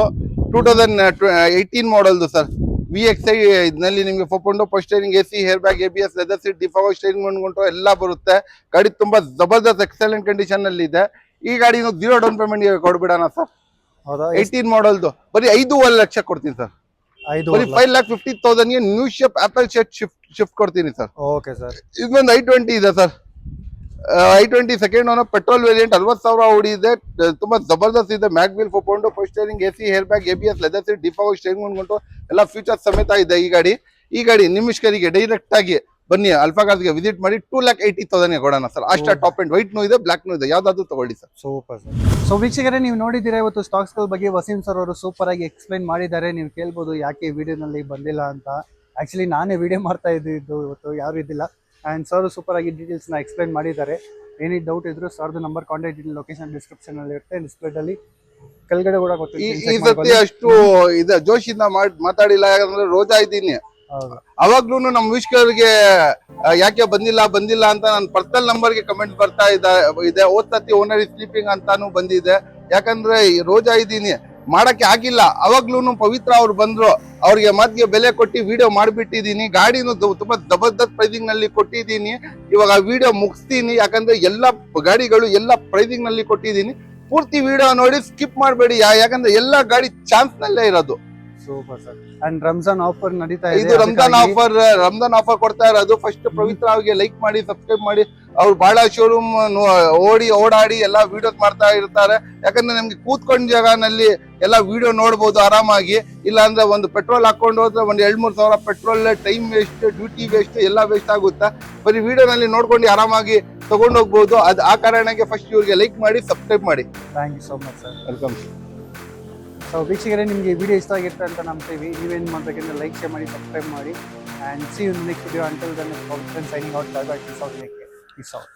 2018 ಮಾಡಲ್ದು ಸರ್. VXI ಇದರಲ್ಲಿ ನಿಮ್ಗೆ power steering AC air bag ABS leather seat default steering ಮಾಡ್ಕೊಂಡು ಎಲ್ಲ ಬರುತ್ತೆ. ಗಾಡಿ ತುಂಬಾ ಜಬರ್ದಸ್ತ್ ಎಕ್ಸಲೆಂಟ್ ಕಂಡೀಷನ್ ಅಲ್ಲಿ ಇದೆ. ಈ ಗಾಡಿ 0 ಡೌನ್ ಪೇಮೆಂಟ್ ಕೊಡ್ಬಿಡೋಣ ಸರ್. ಹೌದಾ? 18 ಮಾಡಲ್ದು ಬರೀ 5.5 ಲಕ್ಷ ಕೊಡ್ತೀನಿ ಸರ್. ಬರೀ 5,50,000 new shape apple shape Swift ಕೊಡ್ತೀನಿ ಸರ್. Okay sir. ಇದೊಂದು I20 ಇದೆ sir. I20 second owner petrol variant, 60,000 ಓಡಿದೆ. ತುಂಬಾ ಜಬರ್ದಸ್ತ್ ಇದೆ. Mag wheel power steering AC air bag ABS leather seat default steering ಮಾಡ್ಕೊಂಡು ಎಲ್ಲ ಫ್ಯೂಚರ್ಸ್ ಸಮೇತ ಇದೆ ಈ ಗಾಡಿ ನಿಮ್ಮ ಇಷ್ಟರಿಗೆ ಡೈರೆಕ್ಟ್ ಆಗಿ ಬನ್ನಿ ಅಲ್ಫಾ ಕಾರ್ಸ್ಗೆ ವಿಸಿಟ್ ಮಾಡಿ 2,80,000 ಕೊಡೋಣ ಸರ್. ಅಷ್ಟ ಟಾಪ್ ಅಂಡ್ ವೈಟ್ ನೂ ಇದೆ, ಬ್ಲಾಕ್ ನೂ ಇದೆ, ಯಾವ್ದಾದ್ರು ತಗೊಳ್ಳಿ ಸರ್. Super sir. ಸೊ ವೀಕ್ಷಕರೇ, ನೀವು ನೋಡಿದ್ದೀರಾ ಇವತ್ತು ಸ್ಟಾಕ್ಸ್ ಗಳ ಬಗ್ಗೆ ವಸೀಂ ಸರ್ ಅವರು ಸೂಪರ್ ಆಗಿ ಎಕ್ಸ್ಪ್ಲೈನ್ ಮಾಡಿದ್ದಾರೆ. ನೀವು ಕೇಳ್ಬೋದು ಯಾಕೆ ವಿಡಿಯೋನಲ್ಲಿ ಬಂದಿಲ್ಲ ಅಂತ. ಆಕ್ಚುಲಿ ನಾನೇ ವಿಡಿಯೋ ಮಾಡ್ತಾ ಇದ್ದಿದ್ದು, ಇವತ್ತು ಯಾರು ಇದ್ದಿಲ್ಲ. ಆ್ಯಂಡ್ ಸರ್ ಸೂಪರ್ ಆಗಿ ಡೀಟೇಲ್ಸ್ನ ಎಕ್ಸ್ಪ್ಲೈನ್ ಮಾಡಿದ್ದಾರೆ. ಏನೇ ಡೌಟ್ ಇದ್ರು ಸರ್ದು number, contact detail, location description ಅಲ್ಲಿ ಇರುತ್ತೆ, ಡಿಸ್ಪ್ಲೇದಲ್ಲಿ ಕೆಳಗಡೆ ಕೂಡ ಈ ಸತಿ ಅಷ್ಟು ಇದೆ ಜೋಶಿಂದ ಮಾತಾಡಿಲ್ಲ, ಯಾಕಂದ್ರೆ ರೋಜಾ ಇದ್ದೀನಿ. ಅವಾಗ್ಲೂ ನಮ್ಮ ವೀಕ್ಷಕರಿಗೆ ಯಾಕೆ ಬಂದಿಲ್ಲ ಅಂತ ನನ್ನ ಪರ್ಸನಲ್ ನಂಬರ್ಗೆ ಕಮೆಂಟ್ ಬರ್ತಾ ಇದೆ. ಹೋದ್ ಸತಿ ಓನರ್ ಸ್ಲೀಪಿಂಗ್ ಅಂತಾನು ಬಂದಿದೆ. ಯಾಕಂದ್ರೆ ರೋಜಾ ಇದ್ದೀನಿ, ಮಾಡಕ್ಕೆ ಆಗಿಲ್ಲ. ಅವಾಗ್ಲೂ ಪವಿತ್ರ ಅವ್ರು ಬಂದ್ರು, ಅವ್ರಿಗೆ ಮಾತಿಗೆ ಬೆಲೆ ಕೊಟ್ಟು ವಿಡಿಯೋ ಮಾಡಿಬಿಟ್ಟಿದೀನಿ. ಗಾಡಿನೂ ತುಂಬಾ ಜಬರ್ದಸ್ತ್ ಪ್ರೈಸಿಂಗ್ ನಲ್ಲಿ ಕೊಟ್ಟಿದ್ದೀನಿ. ಇವಾಗ ಆ ವಿಡಿಯೋ ಮುಗಿಸ್ತೀನಿ, ಯಾಕಂದ್ರೆ ಎಲ್ಲಾ ಗಾಡಿಗಳು ಎಲ್ಲ ಪ್ರೈಸಿಂಗ್ ನಲ್ಲಿ ಕೊಟ್ಟಿದ್ದೀನಿ. ಪೂರ್ತಿ ವಿಡಿಯೋ ನೋಡಿ ಸ್ಕಿಪ್ ಮಾಡಬೇಡಿ, ಯಾಕಂದ್ರೆ ಎಲ್ಲಾ ಗಾಡಿ ಚಾನ್ಸ್ ನಲ್ಲೇ ಇರೋದು. Super sir. And Ramzan offer ನಡೀತಾ ಇದೆ. ಇದು ರಂಜಾನ್ ಆಫರ್ ಕೊಡ್ತಾ ಇರೋದು. ಫಸ್ಟ್ ಪವಿತ್ರ ಅವ್ರಿಗೆ ಲೈಕ್ ಮಾಡಿ, ಸಬ್ಸ್ಕ್ರೈಬ್ ಮಾಡಿ. ಅವ್ರು ಬಹಳ ಶೋರೂಮ್ ಓಡಾಡಿ ಎಲ್ಲಾ ವಿಡಿಯೋಸ್ ಮಾಡ್ತಾ ಇರ್ತಾರೆ. ಯಾಕಂದ್ರೆ ನಮ್ಗೆ ಕೂತ್ಕೊಂಡ್ ಜಾಗನಲ್ಲಿ ಎಲ್ಲಾ ವಿಡಿಯೋ ನೋಡ್ಬೋದು ಆರಾಮಾಗಿ. ಇಲ್ಲ ಅಂದ್ರೆ ಒಂದು ಪೆಟ್ರೋಲ್ ಹಾಕೊಂಡು ಹೋದ್ರೆ ಒಂದು 2-3 ಸಾವಿರ petrol, time waste, duty waste, ಎಲ್ಲ ವೇಸ್ಟ್ ಆಗುತ್ತಾ. ಬರೀ ವಿಡಿಯೋನಲ್ಲಿ ನೋಡ್ಕೊಂಡು ಆರಾಮಾಗಿ ತಗೊಂಡು ಹೋಗ್ಬೋದು. ಆ ಕಾರಣಕ್ಕೆ ಫಸ್ಟ್ ಇವ್ರಿಗೆ ಲೈಕ್ ಮಾಡಿ, ಸಬ್ಸ್ಕ್ರೈಬ್ ಮಾಡಿ. Thank you so much sir. Welcome. So ವೀಕ್ಷಕರೇ, ನಿಮಗೆ ಈ ವಿಡಿಯೋ ಇಷ್ಟ ಆಗಿರುತ್ತೆ ಅಂತ ನಂಬ್ತೀವಿ. ನೀವೇನು ಮಾಡಬೇಕಂದ್ರೆ ಲೈಕ್, ಶೇರ್ ಮಾಡಿ, ಸಬ್ಸ್ಕ್ರೈಬ್ ಮಾಡಿ. And see you next video. Until then, signing out. Bye bye. Peace out.